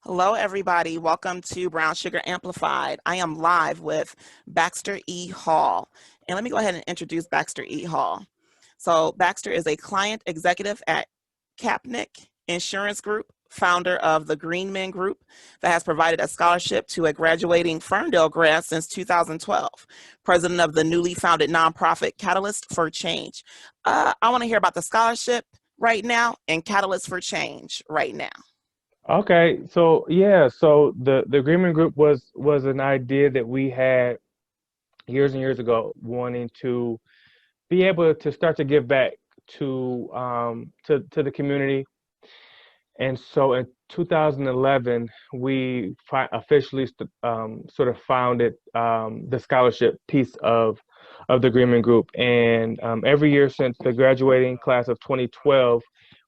Hello, everybody. Welcome to Brown Sugar Amplified. I am live with Baxter E. Hall. And let me go ahead and introduce Baxter E. Hall. So, Baxter is a client executive at Capnick Insurance Group, founder of the Greenmen Group, that has provided a scholarship to a graduating Ferndale grad since 2012, president of the newly founded nonprofit Catalyst for Change. I want to hear about the scholarship right now and Catalyst for Change right now. Okay, so yeah, so the Greenmen Group was an idea that we had years and years ago, wanting to be able to start to give back to the community. And so in 2011, we officially sort of founded the scholarship piece of the Greenmen Group. And every year since the graduating class of 2012,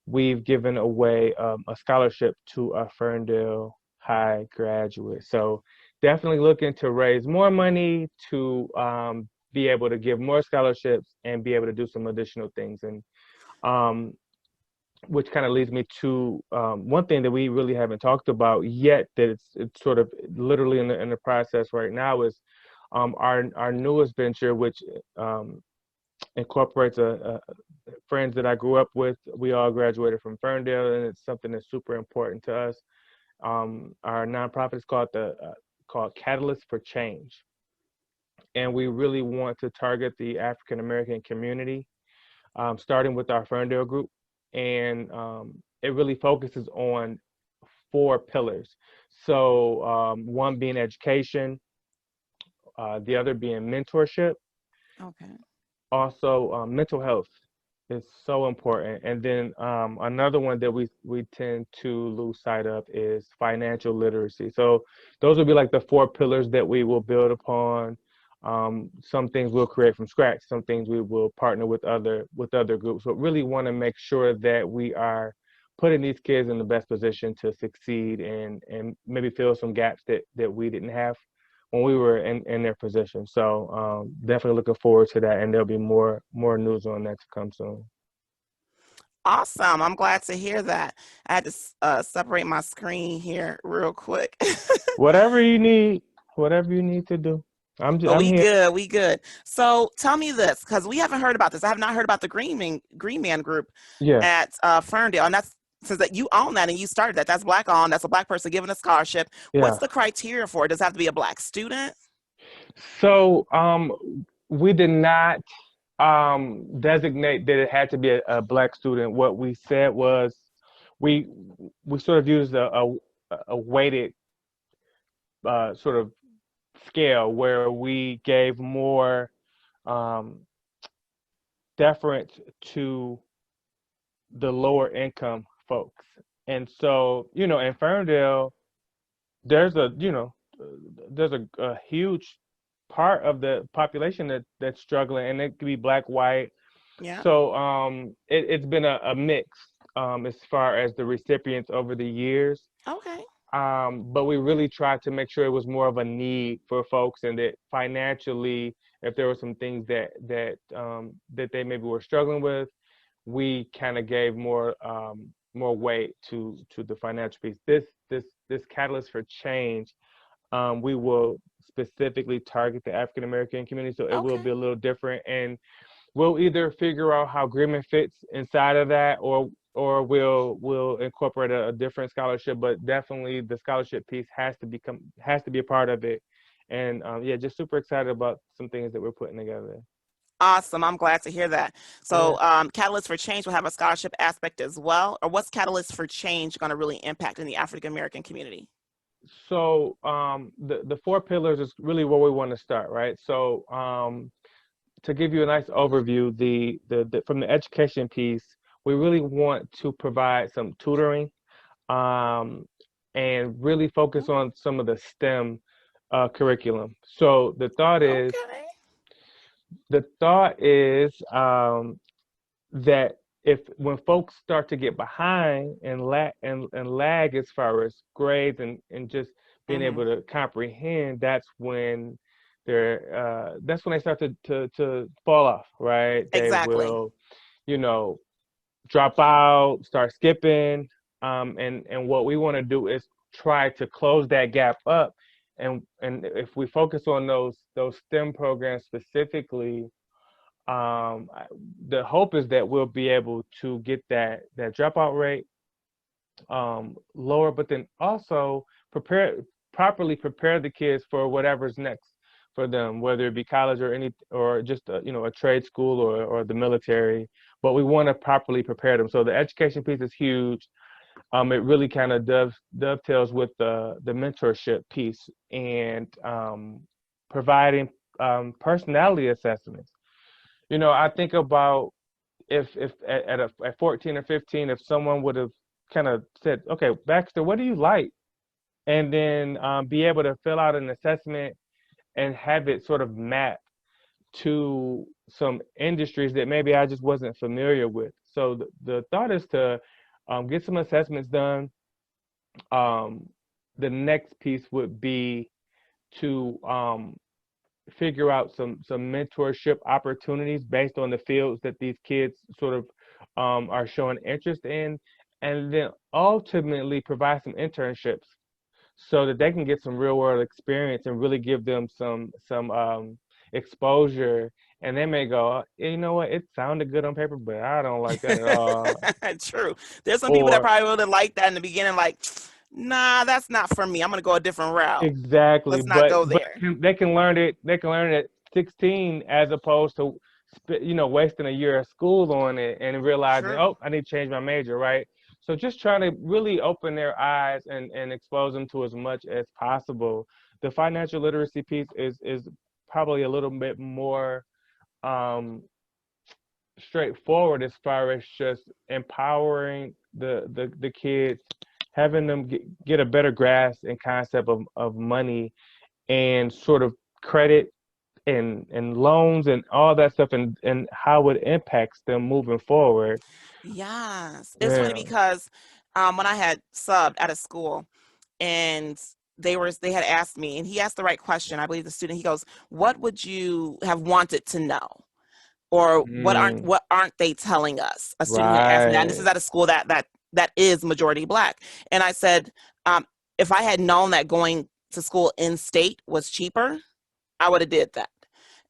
we've given away a scholarship to a Ferndale High graduate. So definitely looking to raise more money to be able to give more scholarships and be able to do some additional things. And um, which kind of leads me to one thing that we really haven't talked about yet, that it's sort of literally in the process right now, is our newest venture, which incorporates friends that I grew up with. We all graduated from Ferndale, and it's something that's super important to us. Our nonprofit is called Catalyst for Change, and we really want to target the African American community, starting with our Ferndale group, and it really focuses on four pillars. So one being education, the other being mentorship, Okay. also mental health is so important, and then another one that we tend to lose sight of is financial literacy. So those would be like the four pillars that we will build upon. Some things we'll create from scratch, some things we will partner with other groups, but really want to make sure that we are putting these kids in the best position to succeed, and maybe fill some gaps that we didn't have when we were in their position. So definitely looking forward to that, and there'll be more news on that to come soon. Awesome. I'm glad to hear that. I had to separate my screen here real quick. Whatever you need, whatever you need to do, But I'm we here. good, we good. So tell me this, because we haven't heard about this. I have not heard about the Green Man Group Yeah, at Ferndale, and that's says that you own that and you started that. That's black owned. That's a black person given a scholarship. What's yeah. the criteria for it? Does it have to be a black student? So we did not designate that it had to be a black student. What we said was we we sort of used a weighted sort of scale where we gave more um, deference to the lower income folks. And so, in Ferndale, there's there's a huge part of the population that's struggling, and it could be black, white. Yeah. So it's been a mix as far as the recipients over the years. Okay. But we really tried to make sure it was more of a need for folks, and that financially, if there were some things that they maybe were struggling with, we kind of gave more weight to the financial piece. This catalyst for change, we will specifically target the African American community, so it will Okay. be a little different, and we'll either figure out how Greenman fits inside of that, or we'll incorporate a different scholarship. But definitely the scholarship piece has to be a part of it. And yeah, just super excited about some things that we're putting together. Awesome. I'm glad to hear that. Yeah. So, Catalyst for Change will have a scholarship aspect as well. Or what's Catalyst for Change going to really impact in the African American community? So the four pillars is really where we want to start, right? So to give you a nice overview, the from the education piece, we really want to provide some tutoring, um, and really focus Mhm. on some of the STEM curriculum. So Okay. the thought is that if when folks start to get behind and lag as far as grades and just being Hmm. able to comprehend, that's when they start to fall off, right? They Exactly. will, you know, drop out, start skipping. And what we want to do is try to close that gap up. And if we focus on those STEM programs specifically, the hope is that we'll be able to get that dropout rate lower, but then also properly prepare the kids for whatever's next for them, whether it be college or just a trade school or the military. But we want to properly prepare them. So the education piece is huge. It really kind of dovetails with the mentorship piece and providing personality assessments. I think about if at 14 or 15, if someone would have kind of said, okay, Baxter, what do you like? And then be able to fill out an assessment and have it sort of map to some industries that maybe I just wasn't familiar with. So the thought is to get some assessments done. The next piece would be to figure out some mentorship opportunities based on the fields that these kids sort of are showing interest in, and then ultimately provide some internships so that they can get some real world experience and really give them some exposure. And they may go, you know what, it sounded good on paper, but I don't like that at all. True. There's some people that Or probably would have liked that in the beginning, like, nah, that's not for me. I'm gonna go a different route. exactly, Let's not but go there. they can learn it. They can learn it at 16 as opposed to wasting a year of school on it and realizing, True. oh, I need to change my major, right? So just trying to really open their eyes and expose them to as much as possible. The financial literacy piece is probably a little bit more um, straightforward as far as just empowering the kids, having them get a better grasp and concept of money and sort of credit and loans and all that stuff and how it impacts them moving forward. Yes. It's funny Yeah. because when I had subbed at a school and they had asked me, and he asked the right question. I believe the student, he goes, what would you have wanted to know? Or Mm, what aren't they telling us? A student had asked me that, and this is right. at a school that is majority Black. And I said, if I had known that going to school in state was cheaper, I would have did that.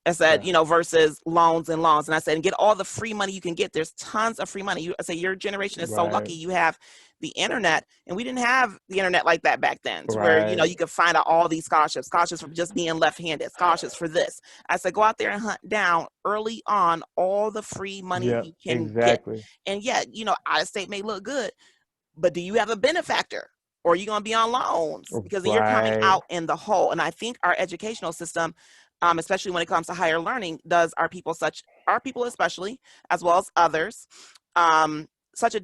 I said, Yeah. versus loans and loans. And I said, and get all the free money you can get. There's tons of free money. I say your generation is so Right. lucky you have the internet, and we didn't have the internet like that back then, to where Right. you could find out all these scholarships for just being left-handed, scholarships for this. I said, go out there and hunt down early on all the free money Yeah. you can get. Exactly. And yet, out of state may look good, but do you have a benefactor? Or are you going to be on loans? Because then you're coming Right. out in the hole. And I think our educational system, especially when it comes to higher learning, does our people especially, as well as others, such a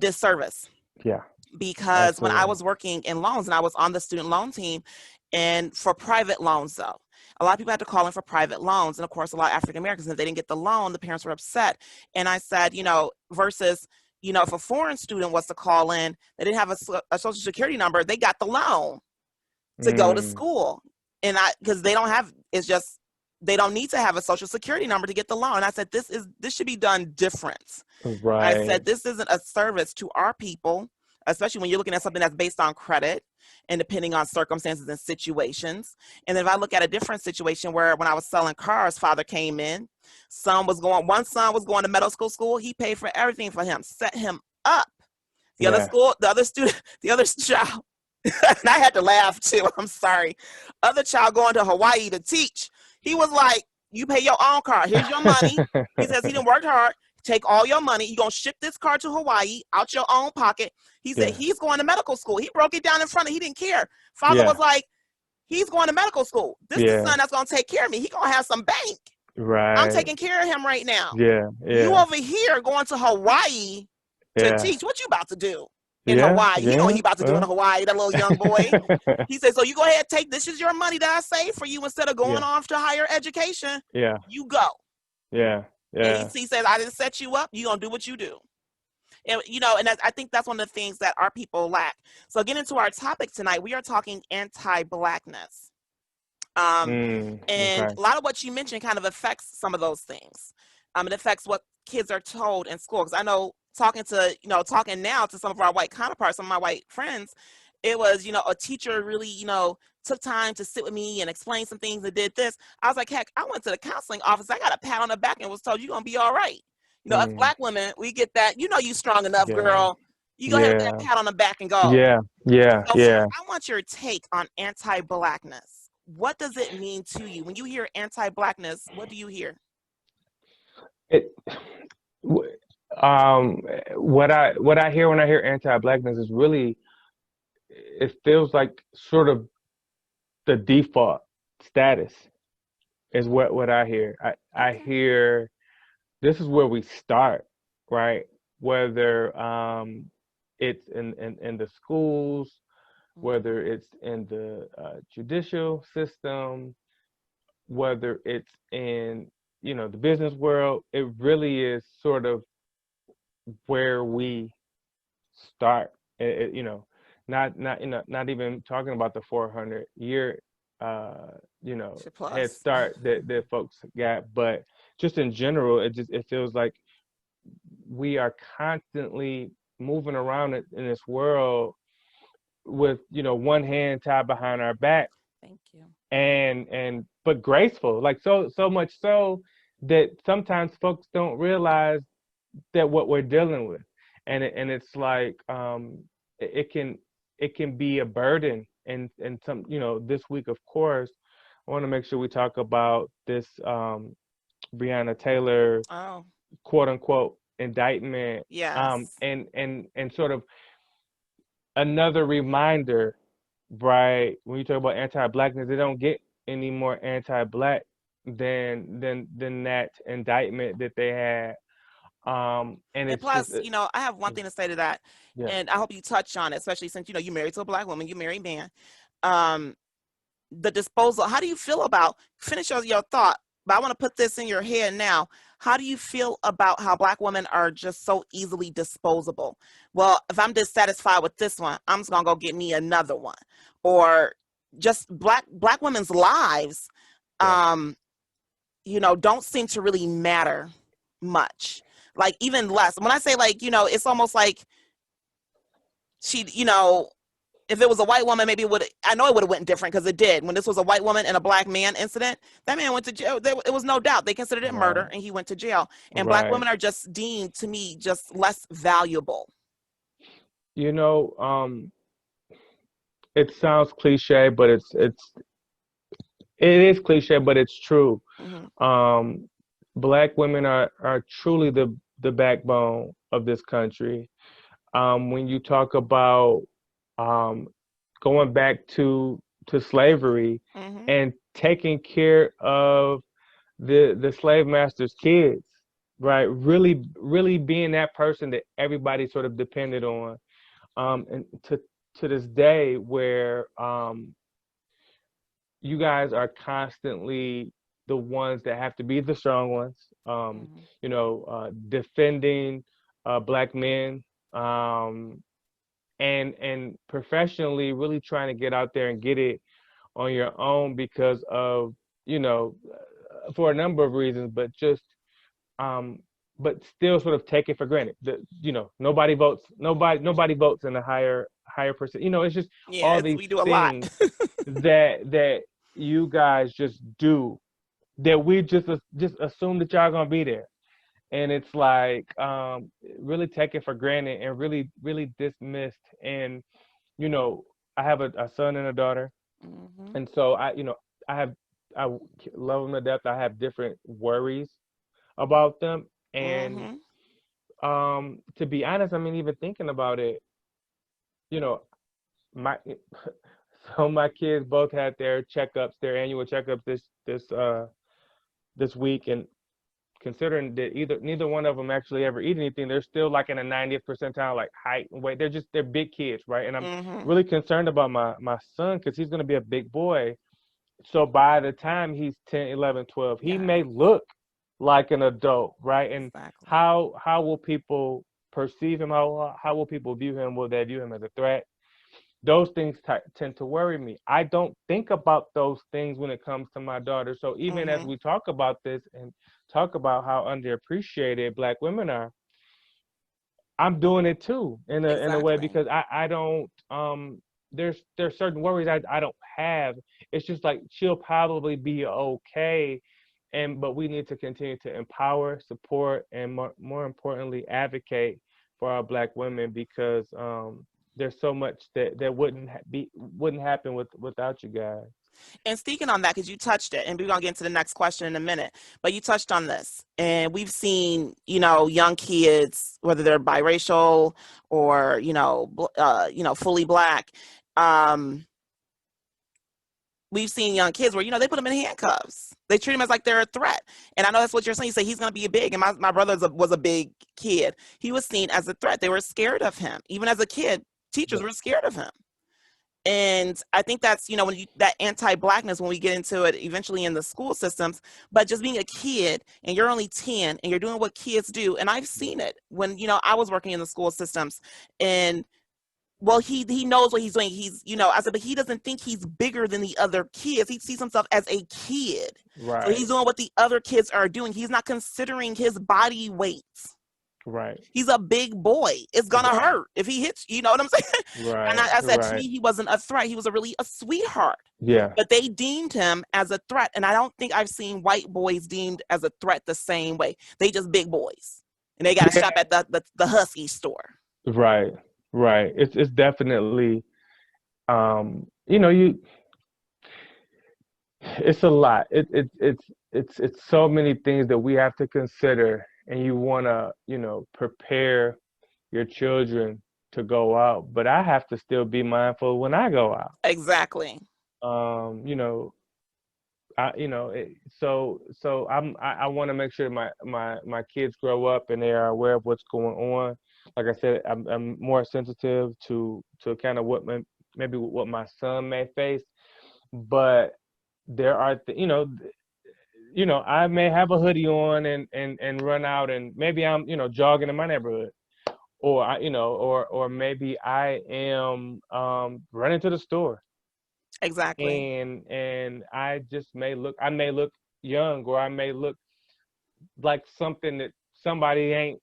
disservice. Yeah. Because when I Absolutely. was working in loans and I was on the student loan team, and for private loans though, a lot of people had to call in for private loans, and of course a lot of African Americans, if they didn't get the loan, the parents were upset. And I said, versus if a foreign student was to call in, they didn't have a social security number, they got the loan to go to Mm, school. And because they don't have, it's just, they don't need to have a social security number to get the loan. And I said, this should be done different. I right. said, this isn't a service to our people, especially when you're looking at something that's based on credit and depending on circumstances and situations. And then if I look at a different situation where when I was selling cars, father came in, one son was going to medical school. He paid for everything for him, set him up. Yeah. The other student, the other child, and I had to laugh too. I'm sorry. Other child going to Hawaii to teach. He was like, you pay your own car. Here's your money. He says he didn't work hard. Take all your money. You're going to ship this car to Hawaii out your own pocket. He said Yeah. he's going to medical school. He broke it down in front of, he didn't care. Father was Yeah. like, he's going to medical school. This is the Yeah. son that's going to take care of me. He going to have some bank. I'm Right. taking care of him right now. Yeah. You Yeah. over here going to Hawaii to Yeah. teach. What you about to do in Yeah. Hawaii? He know what Yeah. he about to do in Hawaii, that little young boy. He said, so you go ahead, take this is your money that I saved for you instead of going Yeah. off to higher education. Yeah. You go. Yeah. And Yeah. he says, I didn't set you up. You're going to do what you do. And, I think that's one of the things that our people lack. So getting into our topic tonight, we are talking anti-blackness. Mm, And okay. a lot of what you mentioned kind of affects some of those things. It affects what kids are told in school. Because I know talking to, talking now to some of our white counterparts, some of my white friends, it was, a teacher really, took time to sit with me and explain some things and did this. I was like, heck, I went to the counseling office. I got a pat on the back and was told you're gonna be all right. Us Mm, black women, we get that, you strong enough, yeah, girl. You go ahead with that yeah, pat on the back and go. yeah, yeah, So yeah. I want your take on anti-blackness. What does it mean to you? When you hear anti-blackness, what do you hear? It, w- um, what I hear when I hear anti-blackness is really, it feels like sort of the default status is what I hear. I Okay. hear this is where we start, right? Whether it's in the schools, Mhm. whether it's in the judicial system, whether it's in the business world, it really is sort of where we start. Not even talking about the 400-year Shit head plus. start that folks got, but just in general, it feels like we are constantly moving around in this world with one hand tied behind our back, Thank you. and but graceful, like so much so that sometimes folks don't realize that what we're dealing with, and it's like it can be a burden, and some this week, of course, I want to make sure we talk about this Breonna Taylor Oh, quote unquote indictment, yes. and sort of another reminder, right? When you talk about anti-blackness, they don't get any more anti-black than that indictment that they had. And And it's just plus, I have one thing to say to that, yeah, and I hope you touch on it, especially since you married to a black woman, you married man. Um, the disposal. How do you feel about finish your thought? But I want to put this in your head now. How do you feel about how black women are just so easily disposable? Well, if I'm dissatisfied with this one, I'm just gonna go get me another one, or just black women's lives. yeah, Um, don't seem to really matter much. Like even less. When I say like, it's almost like she, if it was a white woman, maybe it would. I know it would have went different because it did. When this was a white woman and a black man incident, that man went to jail. It was no doubt they considered it murder, right, and he went to jail. And black right. women are just deemed to me just less valuable. You know, it sounds cliche, but it is cliche, but it's true. Hmm. Um, Black women are truly the backbone of this country. When you talk about um, going back to slavery Hmm. and taking care of the slave master's kids, right? Really being that person that everybody sort of depended on, and to this day where you guys are constantly the ones that have to be the strong ones, Hmm. defending black men, um, and professionally really trying to get out there and get it on your own because of for a number of reasons, um, but still sort of take it for granted. Nobody votes in a higher percent. It's just Yeah, all it's these we do a lot. things that you guys just do that we just assume that y'all gonna be there, and it's like really taken for granted and really dismissed. And you know I have a son and a daughter, Hmm. and so I love them to death. I have different worries about them, and Hmm. to be honest, I mean, even thinking about it, you know my so my kids both had their checkups, their annual checkups this week, and considering that neither one of them actually ever eat anything, they're still like in a 90th percentile, like height and weight. They're big kids, right? And I'm Hmm. really concerned about my son because he's going to be a big boy. So by the time he's 10, 11, 12, he Yeah, may look like an adult, right? And exactly. how will people perceive him? How will people view him? Will they view him as a threat? Those things tend to worry me. I don't think about those things when it comes to my daughter. So even as Hmm. we talk about this and talk about how underappreciated black women are, I'm doing it too in a way Exactly. because I don't there's certain worries I don't have. It's just like she'll probably be okay, and but we need to continue to empower, support, and more importantly advocate for our Black women because there's so much that wouldn't happen without you guys. And speaking on that, because you touched it, and we're gonna get into the next question in a minute, but you touched on this, and we've seen, young kids, whether they're biracial or fully Black. Um, we've seen young kids where they put them in handcuffs. They treat them as like they're a threat. And I know that's what you're saying. You say he's gonna be a big, and my brother was a big kid. He was seen as a threat. They were scared of him. Even as a kid, teachers But were scared of him. And I think that's, when that anti-blackness, when we get into it eventually in the school systems, but just being a kid and you're only 10 and you're doing what kids do. And I've seen it when, I was working in the school systems, and well, he knows what he's doing. I said, but he doesn't think he's bigger than the other kids. He sees himself as a kid. So right, he's doing what the other kids are doing. He's not considering his body weight. right, He's a big boy. It's gonna right, hurt if he hits you. You know what I'm saying? And right, I said, to right. me, he wasn't a threat. He was a sweetheart. Yeah. But they deemed him as a threat. And I don't think I've seen white boys deemed as a threat the same way. They just big boys. And they got to Yeah. shop at the Husky store. Right, right. It's definitely you know, you it's a lot. It's so many things that we have to consider and you wanna, prepare your children to go out. But I have to still be mindful when I go out. Exactly. Um, you know, so I want to make sure my kids grow up and they are aware of what's going on. Like I said, I'm more sensitive to kind of maybe what my son may face, but there are I may have a hoodie on and run out and maybe I'm jogging in my neighborhood or or maybe I am running to the store Exactly. and I may look young or I may look like something that somebody ain't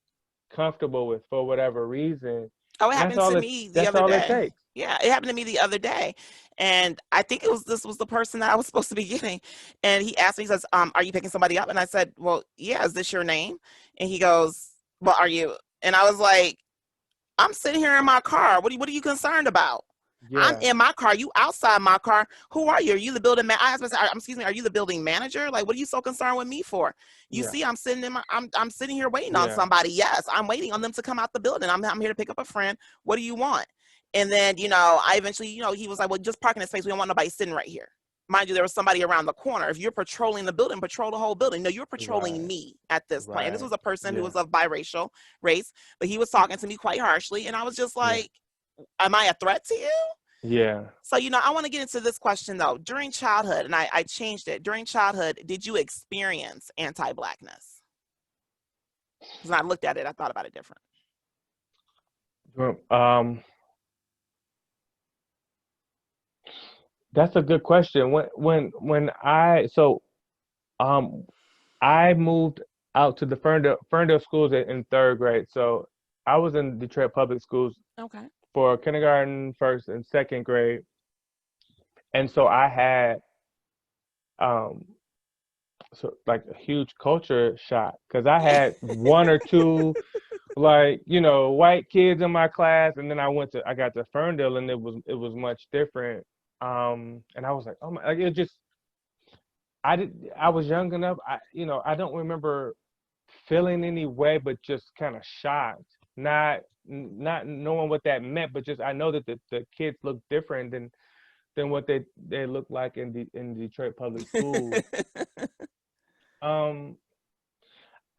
comfortable with for whatever reason. Oh, it And happened to me the that's other all it day. takes. Yeah, it happened to me the other day. And I think this was the person that I was supposed to be getting. And he asked me, he says, are you picking somebody up? And I said, well, yeah, is this your name? And he goes, well, are you? And I was like, I'm sitting here in my car. What are you concerned about? I'm Yeah, in my car. You outside my car. Who are you? Are you the building man? I asked myself, excuse me, are you the building manager? Like, what are you so concerned with me for? You yeah, see, I'm sitting here waiting on yeah, somebody. Yes, I'm waiting on them to come out the building. I'm here to pick up a friend. What do you want? And then, I eventually, he was like, well, just park in the space. We don't want nobody sitting right here. Mind you, there was somebody around the corner. If you're patrolling the building, patrol the whole building. No, you're patrolling right, me at this point. And this right. was a person who Yeah, was of biracial race, but he was talking to me quite harshly. And I was just yeah, like, am I a threat to you? yeah. So, I want to get into this question though. During childhood, and I changed it. During childhood, did you experience anti-blackness? Because when I looked at it, I thought about it different. Um, that's a good question. When um I moved out to the Ferndale schools in third grade. So I was in Detroit public schools Okay. for kindergarten, first and second grade, and so I had um like a huge culture shock because I had one or two like white kids in my class, and then I got to Ferndale and it was much different. And I was like, oh my, like it just I was young enough. I don't remember feeling any way, but just kind of shocked, not knowing what that meant, but just I know that the kids look different than what they look like in Detroit public schools. Um,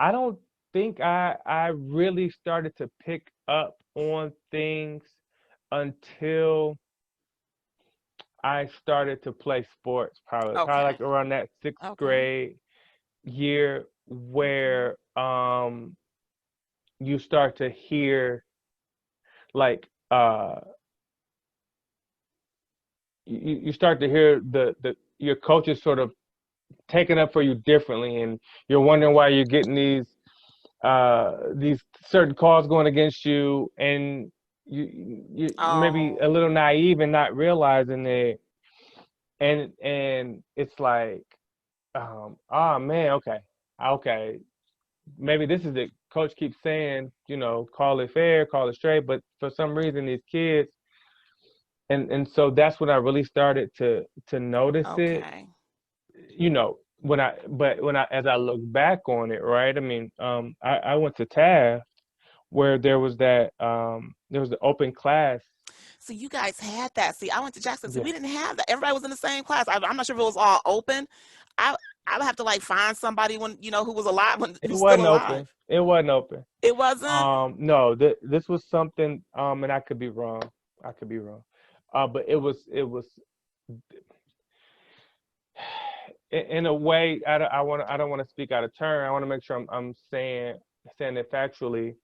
I don't think I really started to pick up on things until I started to play sports, probably Okay. like around that sixth Okay. grade year Okay. where you start to hear like you start to hear the your coaches sort of taking up for you differently and you're wondering why you're getting these these certain calls going against you, and you maybe a Oh, little naive and not realizing it, and it's like, oh man, okay, maybe this is it. Coach keeps saying, call it fair, call it straight, but for some reason these kids, and so that's when I really started to notice it, okay. when I as I look back on it, right? I mean, I went to TAF where there was the open class. So you guys had that. See, I went to Jackson. See, Yeah, we didn't have that. Everybody was in the same class. I'm not sure if it was all open. I I would have to like find somebody when who was alive it who's still wasn't open. alive. It wasn't open. It wasn't. No, this was something, and I could be wrong. I could be wrong. But it was in a way. I don't want to speak out of turn. I want to make sure I'm saying it factually.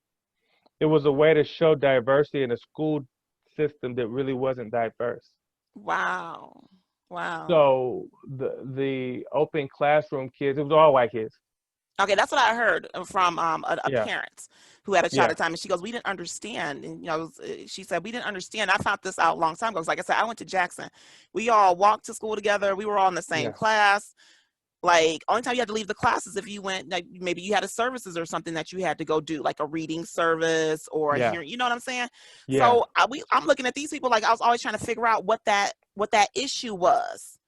It was a way to show diversity in a school system that really wasn't diverse. Wow. Wow. So the open classroom kids, it was all white kids. Okay, that's what I heard from a Yeah, parent who had a child yeah, at the time, and she goes, "We didn't understand." And she said, "We didn't understand." I found this out a long time ago. 'Cause like I said, I went to Jackson. We all walked to school together. We were all in the same yeah, class. Like only time you had to leave the classes if you went, like maybe you had a services or something that you had to go do, like a reading service or a yeah, hearing. You know what I'm saying? yeah. So I'm looking at these people like I was always trying to figure out what that issue was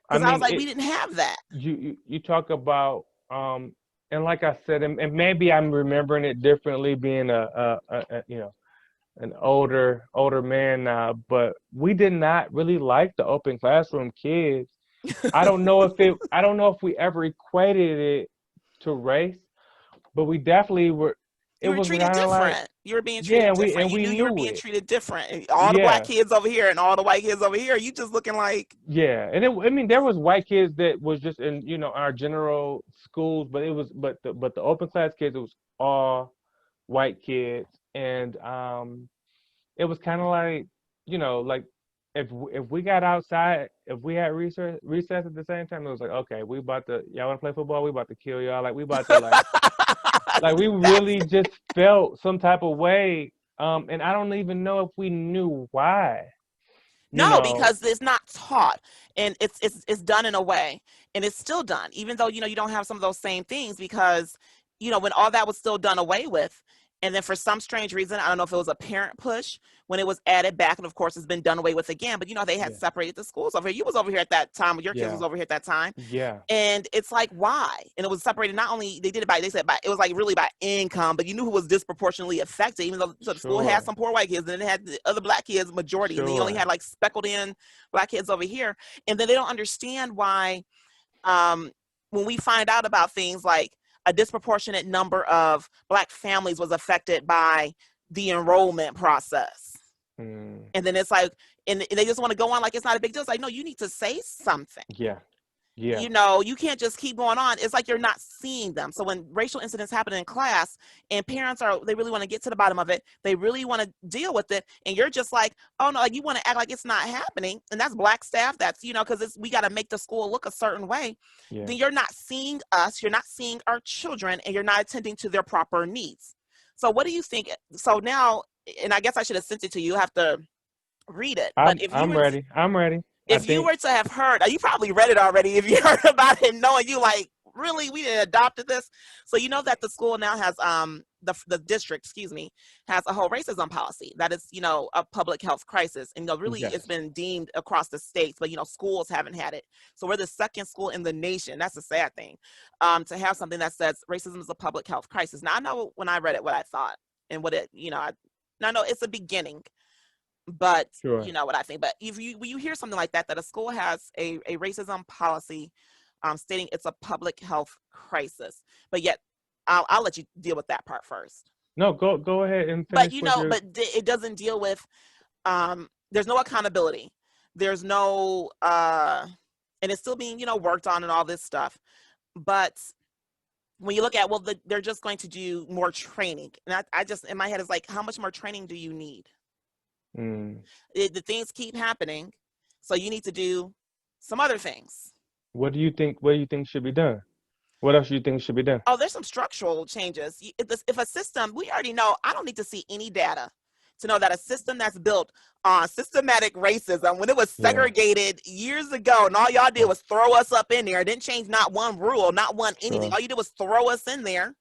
I because I was mean, like, we didn't have that. you talk about, and like I said, and maybe I'm remembering it differently, being an older man now, but we did not really like the open classroom kids. I don't know if we ever equated it to race, but we definitely were. It You were was treated kind of like, different. You were being yeah, treated and different. You we knew you were knew being it. treated different. And all the black Yeah, kids over here and all the white kids over here, you just looking like, yeah, and I mean, there was white kids that was just in, our general schools, but the open class kids, it was all white kids, and it was kind of like, like if we got outside, if we had recess at the same time, it was like, okay, we about to, y'all want to play football? We about to kill y'all. Like we about to like we that's really just felt some type of way, and I don't even know if we knew why, you no, know. because it's not taught and it's done in a way and it's still done, even though you don't have some of those same things because when all that was still done away with. And then for some strange reason, I don't know if it was a parent push when it was added back, and of course it's been done away with again. But they had Yeah, separated the schools over here. You was over here at that time, when your kids was yeah, over here at that time. yeah, And it's like, why? And it was separated. Not only they did it by, they said by, it was like really by income, but you knew who was disproportionately affected. Even though so the school had sure, some poor white kids, and then it had the other black kids majority, and then you only sure. had like speckled in black kids over here. And then they don't understand why. Um, when we find out about things like a disproportionate number of black families was affected by the enrollment process, Mm, and then it's like, and they just want to go on like it's not a big deal. It's like, no, you need to say something. yeah, yeah, You can't just keep going on. It's like you're not seeing them. So when racial incidents happen in class and parents they really want to get to the bottom of it, they really want to deal with it, and you're just like, oh no, like you want to act like it's not happening, and that's black staff. That's because we got to make the school look a certain way. yeah. Then you're not seeing us, you're not seeing our children, and you're not attending to their proper needs. So what do you think? So now, and I guess I should have sent it to you. You have to read it, but I'm ready. I'm ready. I if you think were to have heard, you probably read it already. If you heard about it, knowing you like, really, we didn't adopted this. So you know that the school now has the district, excuse me, has a whole racism policy that is a public health crisis, and really it's yes. been deemed across the states, but schools haven't had it. So we're the second school in the nation. That's a sad thing, to have something that says racism is a public health crisis. Now I know when I read it what I thought and what it I know it's a beginning, but you Sure. know what I think. But if when you hear something like that, that a school has a racism policy, stating it's a public health crisis, but yet I'll let you deal with that part first. No, go ahead and But finish with your. it doesn't deal with, there's no accountability, there's no and it's still being worked on and all this stuff. But when you look at, well, they're just going to do more training, and I just, in my head, is like, how much more training do you need? Mm, The things keep happening, so you need to do some other things. what do you think? What do you think should be done? What else do you think should be done? Oh, there's some structural changes. If a system, we already know, I don't need to see any data to know that a system that's built on systematic racism, when it was Yeah, segregated years ago, and all y'all did yeah, was throw us up in there, didn't change not one rule, not one anything. sure, All you did was throw us in there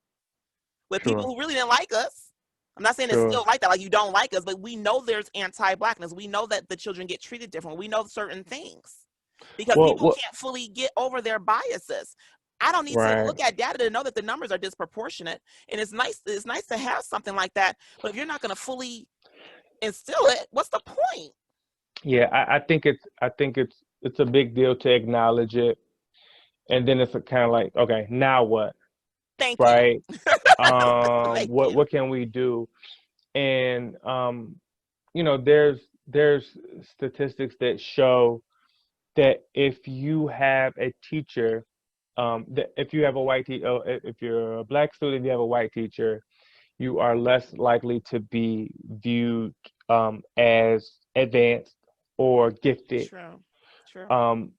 with people sure, who really didn't like us. I'm not saying it's sure. still like that, like you don't like us, but we know there's anti-blackness. We know that the children get treated different. We know certain things because Well, people what? can't fully get over their biases. I don't need to Right. look at data to know that the numbers are disproportionate. And it's nice. It's nice to have something like that. But if you're not going to fully instill it, what's the point? Yeah, I think it's a big deal to acknowledge it, and then it's kind of like, okay, now what, Thank you. right? Thank What you. can we do? And there's statistics that show that if you have a teacher, that if you have a if you're a black student, you have a white teacher, you are less likely to be viewed as advanced or gifted. True. True. Um,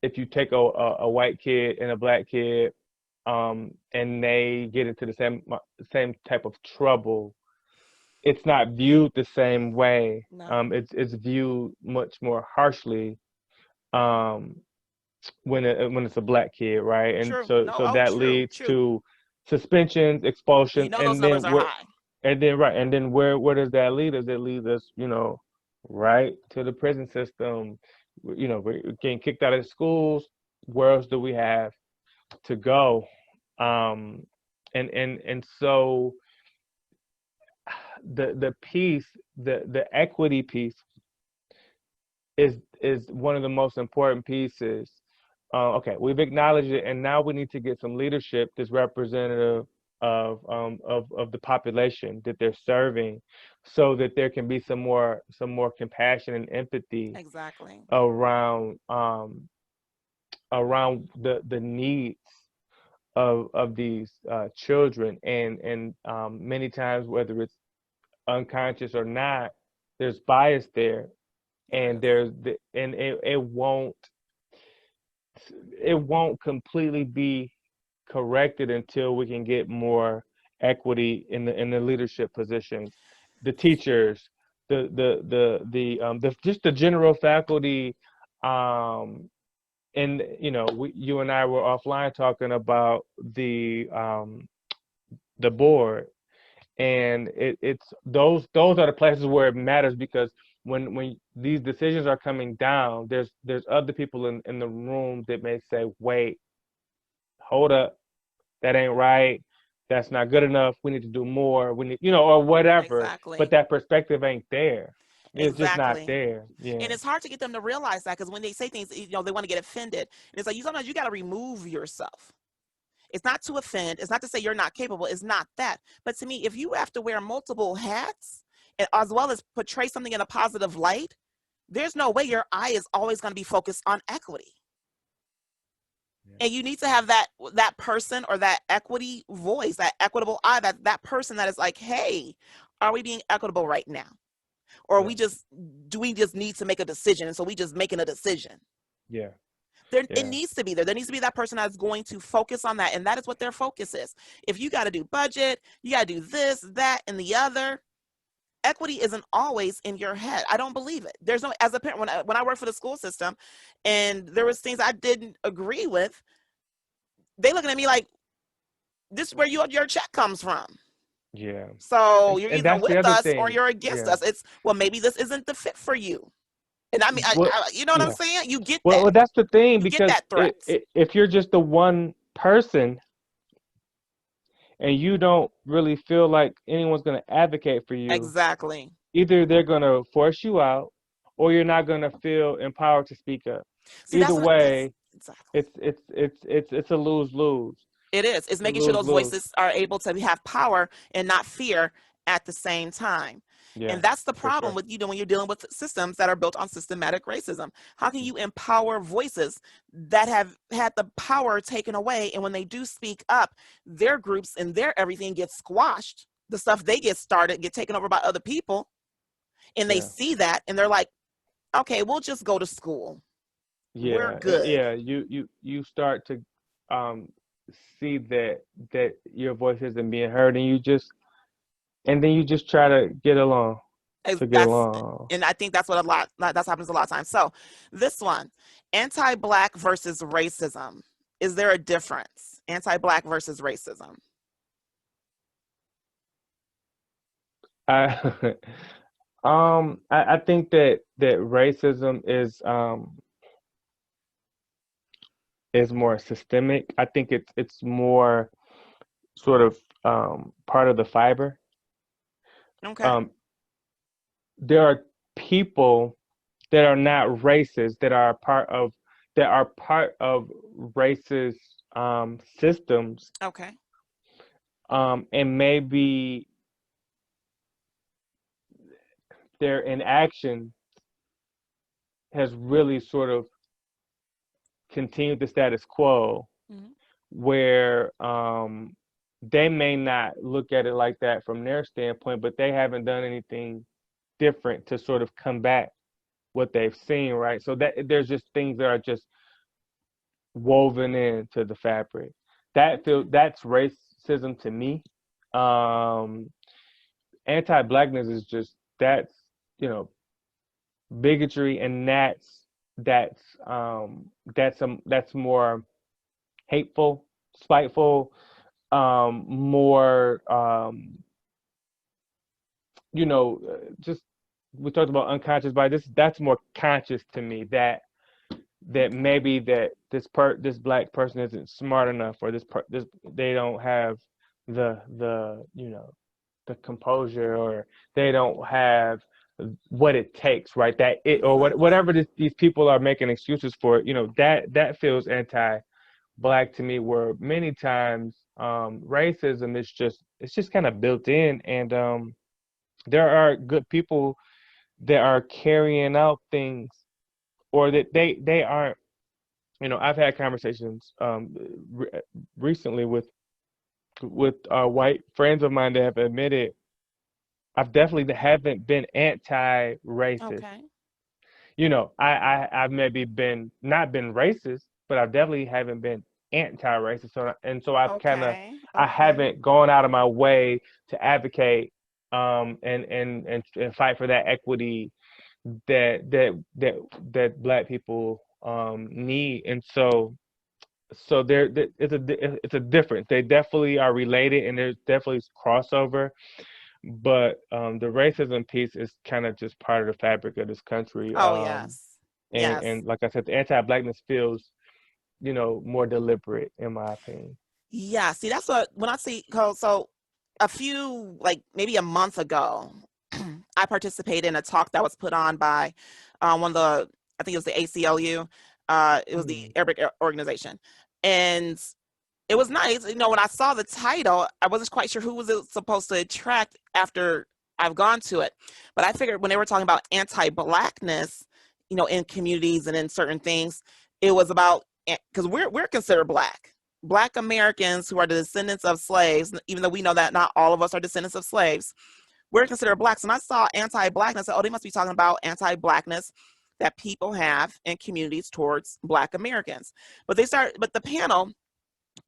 if you take a white kid and a black kid, and they get into the same type of trouble, it's not viewed the same way. No. It's viewed much more harshly, um, when it's a black kid, right? And True. so No. so Oh, that true. leads True. to suspensions, You expulsions, know those numbers are high. and then where does that lead us? It leads us, right to the prison system. We're getting kicked out of schools. Where else do we have to go? Um, and so the piece, the equity piece is one of the most important pieces. Okay, we've acknowledged it, and now we need to get some leadership that's representative of the population that they're serving, so that there can be some more compassion and empathy Exactly. around the needs of these children, and many times, whether it's unconscious or not, there's bias there, There and is. it won't completely be corrected until we can get more equity in the leadership positions, the teachers, the just the general faculty, um, and you and I were offline talking about the board, and it's those are the places where it matters, because when these decisions are coming down, there's other people in the room that may say, wait, hold up, that ain't right, that's not good enough, we need to do more, we need, or whatever, but Exactly. that perspective ain't there. It's just not Exactly. there. Yeah, And it's hard to get them to realize that because when they say things, they want to get offended. And it's like you sometimes you got to remove yourself. It's not to offend. It's not to say you're not capable. It's not that. But to me, if you have to wear multiple hats as well as portray something in a positive light, there's no way your eye is always going to be focused on equity. yeah, And you need to have that person or that equity voice, that equitable eye, that person that is like, hey, are we being equitable right now? Or yeah, we just need to make a decision, and so we just making a decision. yeah, It yeah, needs to be there. There needs to be that person that's going to focus on that, and that is what their focus is. If you got to do budget, you got to do this, that, and the other. Equity isn't always in your head. I don't believe it. There's no, as a parent, when I worked for the school system, and there was things I didn't agree with, they looking at me like, this is where your check comes from. yeah. So and, you're and either that's the with other us or thing. you're against Yeah. us. It's, well, maybe this isn't the fit for you. And I mean, Well, you know what I'm yeah. saying? You get Well, that. that's the thing, You get because that threats. if you're just the one person and you don't really feel like anyone's going to advocate for you, Exactly. either they're going to force you out, or you're not going to feel empowered to speak up. See, Either that's what it is. way, Exactly. it's a lose lose. It is. It's It's a making sure lose those lose. voices are able to have power and not fear at the same time. Yeah, And that's the for problem sure. with, when you're dealing with systems that are built on systematic racism. How can you empower voices that have had the power taken away? And when they do speak up, their groups and their everything gets squashed. The stuff they get started get taken over by other people. And they Yeah, see that and they're like, okay, we'll just go to school. We're yeah, good. yeah. You start to um, see that your voice isn't being heard, and then you just try to get That's, along. and I think that's what a lot that's happens a lot of times. So this one, anti-black versus racism. Is there a difference? Anti-black versus racism. I I think that racism is more systemic. I think it's more sort of part of the fiber. Okay. Um, there are people that are not racist that are part of racist systems, Okay. and maybe their inaction has really sort of continued the status quo, Hmm. where they may not look at it like that from their standpoint, but they haven't done anything different to sort of combat what they've seen, right? So that there's just things that are just woven into the fabric. Okay. That's racism to me. Um, Anti-blackness is just that's you know bigotry, and that's more hateful, spiteful, more just we talked about unconscious bias. That's more conscious to me, that Okay. maybe that this black person isn't smart enough, or this they don't have the composure, or they don't have what it takes, right? That it or Exactly. whatever these people are making excuses for, that feels anti-black to me. Where many times racism is just kind of built in, and there are good people that are carrying out things, or that they aren't. I've had conversations re- recently with white friends of mine that have admitted I've definitely haven't been anti-racist. Okay. I've maybe been not been racist, but I definitely haven't been anti-racist. So Okay. I Okay. haven't gone out of my way to advocate and fight for that equity that black people need. And so it's a difference. They definitely are related, and there's definitely crossover. But the racism piece is kind of just part of the fabric of this country. Oh, yes. Yes. And like I said, the anti-blackness feels, more deliberate, in my opinion. Yeah. See, that's what when I see so a few like maybe a month ago, I participated in a talk that was put on by one of the I think it was the ACLU. It was the Mm, Arabic organization, and it was nice. When I saw the title, I wasn't quite sure who was it supposed to attract after I've gone to it. But I figured when they were talking about anti-blackness, in communities and in certain things, it was about because we're considered black. Black Americans who are the descendants of slaves, even though we know that not all of us are descendants of slaves, we're considered blacks. And I saw anti-blackness. Oh, they must be talking about anti-blackness that people have in communities towards Black Americans. But the panel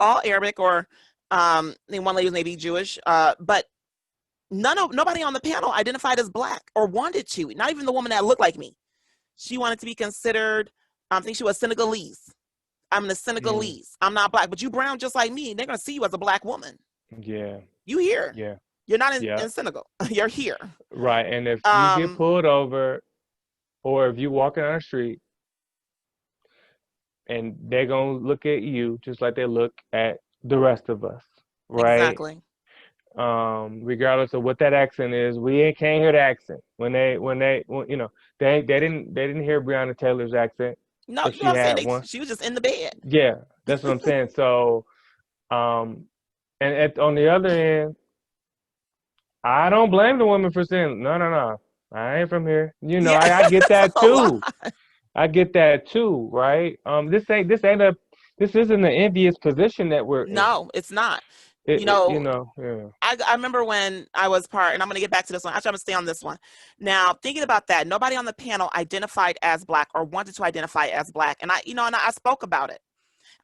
all Arabic or I think one lady was maybe Jewish, but nobody on the panel identified as black or wanted to. Not even the woman that looked like me. She wanted to be considered. I think she was Senegalese. I'm the mm, Senegalese. I'm not black, but you brown just like me. They're gonna see you as a black woman. yeah, You here? yeah, You're not yeah. in Senegal. You're here. Right. And if you get Um, pulled over, or if you walking on the street, and they're gonna look at you just like they look at the rest of us, right? exactly. Regardless of what that accent is, can't hear the accent. They didn't hear Breonna Taylor's accent No, if you know she what I'm saying? had one. She was just in the bed. Yeah, that's what I'm saying. So, um, and on the other end, I don't blame the woman for saying, no, no, no, I ain't from here. Yeah, I get that a lot. too. I get that too, right? This isn't an envious position that we're in. No, it's not. You It know, yeah. I remember when I was part, and I'm going to get back to this one. Actually, I'm going to stay on this one. Now, thinking about that, nobody on the panel identified as black or wanted to identify as black, and I spoke about it.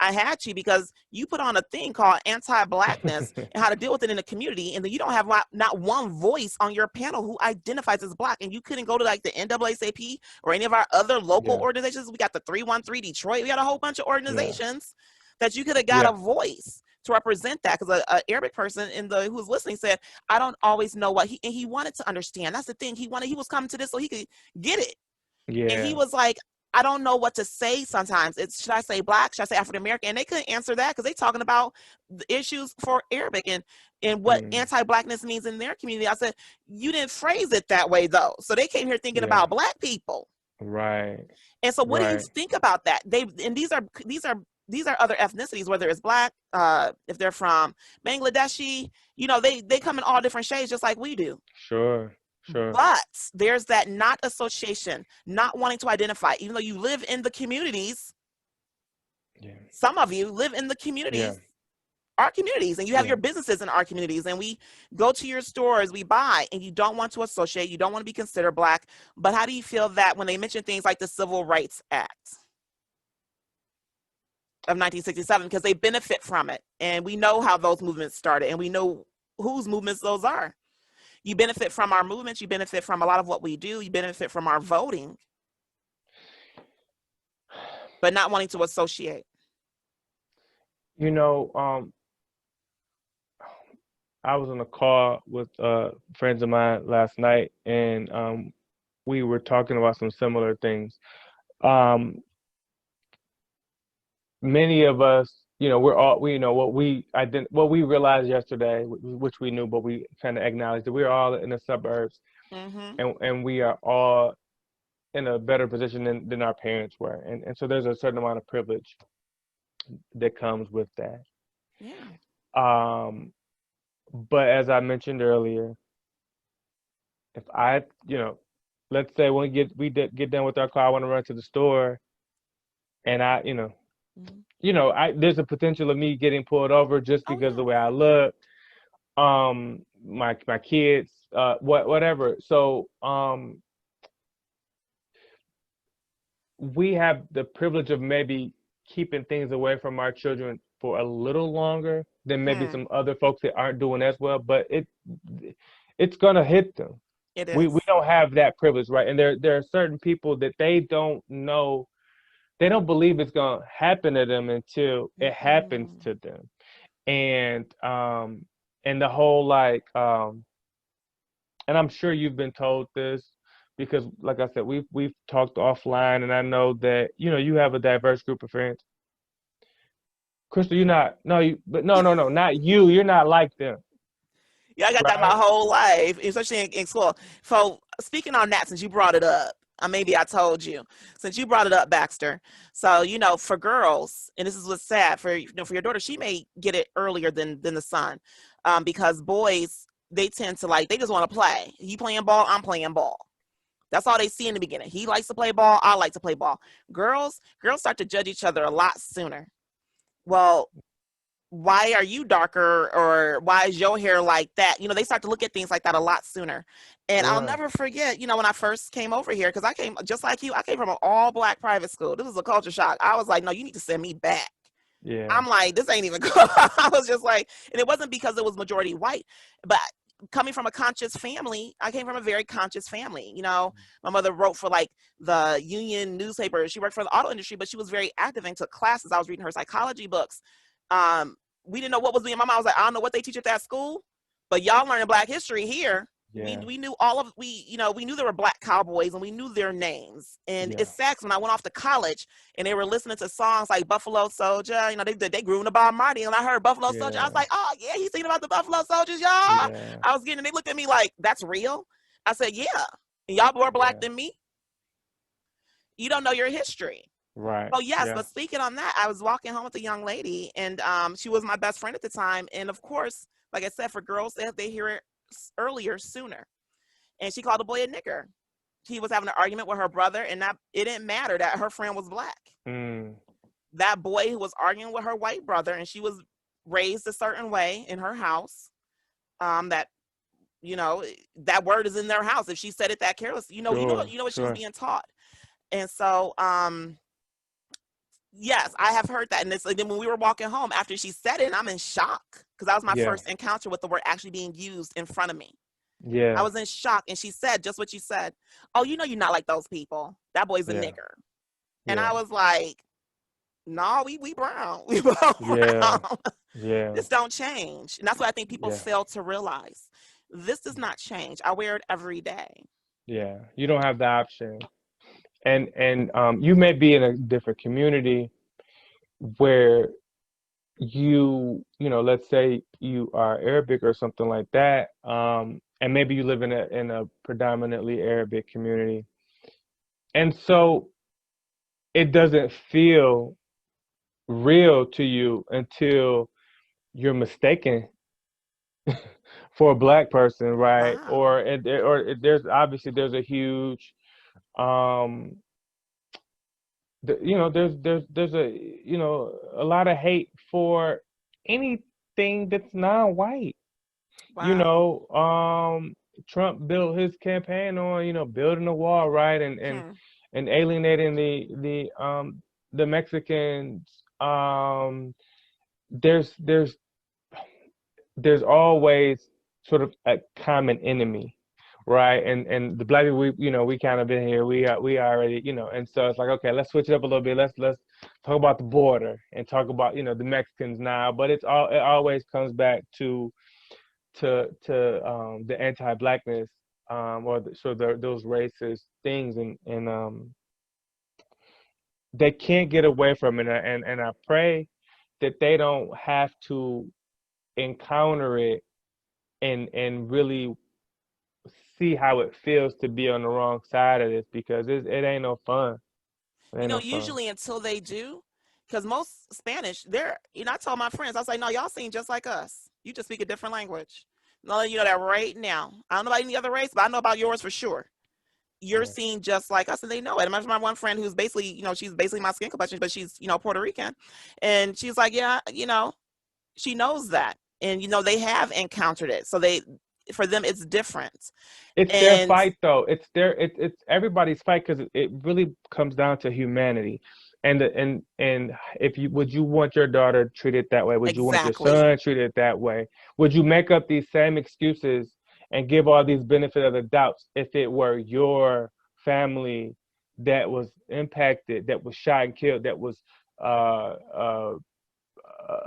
I had to, because you put on a thing called anti-blackness and how to deal with it in the community, and then you don't have not one voice on your panel who identifies as black, and you couldn't go to like the NAACP or any of our other local Yeah. organizations. We got the 313 Detroit. We got a whole bunch of Yeah. organizations that you could have got Yeah. a voice to represent that, because a Arabic person in the who's listening said, I don't always know what he wanted to understand. That's the thing. He was coming to this so he could get it. And he Yeah. was like, I don't know what to say sometimes. It's, should I say black? Should I say African American? And they couldn't answer that because they talking about the issues for Arabic and what Mm. anti-blackness means in their community. I said, you didn't phrase it that way though. So they came here thinking Yeah. about black people. Right. And so what do you Right. think about that? And these are other ethnicities, whether it's black, if they're from Bangladeshi, they come in all different shades just like we do. Sure. Sure. But there's that not association, not wanting to identify, even though you live in the communities. Yeah. Some of you live in the Yeah. communities, our communities, and you have Yeah. your businesses in our communities, and we go to your stores, we buy, and you don't want to associate, you don't want to be considered black. But how do you feel that when they mention things like the Civil Rights Act of 1967, because they benefit from it, and we know how those movements started, and we know whose movements those are. You benefit from our movements, you benefit from a lot of what we do, you benefit from our voting, but not wanting to associate. You know, I was on a call with friends of mine last night, and we were talking about some similar things. Um, Many of us, we're all, what we realized yesterday, which we knew, but we kind of acknowledged that we're all in the suburbs, Mm-hmm. and we are all in a better position than our parents were, and so there's a certain amount of privilege that comes with that. Yeah. Um, but as I mentioned earlier, if I, let's say when get done with our car, I want to run to the store, and Mm-hmm. I there's a potential of me getting pulled over just Oh because of the yeah. way I look. My kids, whatever. So we have the privilege of maybe keeping things away from our children for a little longer than maybe Hmm. some other folks that aren't doing as well. But it's gonna hit them. It We is. don't have that privilege, right? And there are certain people that they don't know, they don't believe it's gonna happen to them until it happens Mm-hmm. to them. And the whole like and I'm sure you've been told this because like I said, we've talked offline, and I know that you have a diverse group of friends. Crystal, you're not, no, but no, not you. You're not like them, Yeah, I got that my right? whole life, especially in school. So speaking on that, since you brought it up, maybe I told you, since you brought it up, Baxter. So for girls, and this is what's sad for for your daughter, she may get it earlier than the son, because boys, they tend to like, they just want to play. You playing ball, I'm playing ball. That's all they see in the beginning. He likes to play ball, I like to play ball. Girls start to judge each other a lot sooner. Well, why are you darker, or why is your hair like that? They start to look at things like that a lot sooner. And I'll Sure. never forget, when I first came over here, because I came just like you, I came from an all black private school. This was a culture shock. I was like, no, you need to send me back. Yeah. I'm like, this ain't even good. I was just like, and it wasn't because it was majority white, but coming from a conscious family, I came from a very conscious family. My mother wrote for like the union newspaper. She worked for the auto industry, but she was very active and took classes. I was reading her psychology books. Um, we didn't know what was being. My mom was like, I don't know what they teach at that school, but y'all learning Black history here. Yeah. We knew all of we knew there were black cowboys and we knew their names. And Yeah. it's sad 'cause when I went off to college and they were listening to songs like Buffalo Soldier, they grew in the Bob Marley, and I heard Buffalo Soldier. I was Yeah. like, oh yeah, he's singing about the Buffalo Soldiers, y'all. Yeah. I was getting, they looked at me like, that's real. I said, yeah. And y'all more black Yeah. than me. You don't know your history. Right. Oh yes, Yeah. but speaking on that, I was walking home with a young lady, and she was my best friend at the time. And of course, like I said, for girls, they hear it earlier, sooner. And she called the boy a nigger. He was having an argument with her brother, and that it didn't matter that her friend was black. Mm. That boy who was arguing with her white brother, and she was raised a certain way in her house. That that word is in their house. If she said it that careless, Sure. what she was Sure. being taught. And so, Yes, I have heard that. And it's like, then when we were walking home after she said it, and I'm in shock because that was my Yeah, first encounter with the word actually being used in front of me. I yeah, was in shock. And she said just what you said. Oh, you know, you're not like those people. That boy's a yeah, nigger. And I yeah, was like, no, we brown. We both yeah, brown. yeah, This don't change. And that's what I think people yeah, fail to realize. This does not change. I wear it every day. yeah. You don't have the option. And you may be in a different community where you know, let's say you are Arabic or something like that, and maybe you live in a predominantly Arabic community, and so it doesn't feel real to you until you're mistaken for a black person, right? Wow. There's obviously there's a huge um you know, there's a, you know, a lot of hate for anything that's non-white. You Wow. know, Trump built his campaign on, you know, building a wall, right, Hmm. and alienating the Mexicans. There's there's always sort of a common enemy, right? And the black people, we, you know, we kind of been here. We already, you know, and so it's like, okay, let's switch it up a little bit. Let's talk about the border and talk about, you know, the Mexicans now. But it always comes back to the anti-blackness, or those racist things, and they can't get away from it. And I pray that they don't have to encounter it and really see how it feels to be on the wrong side of this, because it ain't no fun. It You ain't know, no fun. usually until they do, because most Spanish, they're, you know, I told my friends, I was like, no, y'all seem just like us. You just speak a different language. No, you know that right now. I don't know about any other race, but I know about yours for sure. You're Yeah. seen just like us, and they know it. I remember my one friend who's basically, you know, she's basically my skin complexion, but she's, you know, Puerto Rican. And she's like, yeah, you know, she knows that. And, you know, they have encountered it. So for them, it's different. It's their And fight though. It's everybody's fight, because it really comes down to humanity. And if you would you want your daughter treated that way? Would you want your exactly, son treated that way? Would you make up these same excuses and give all these benefit of the doubts if it were your family that was impacted, that was shot and killed, that was uh, uh,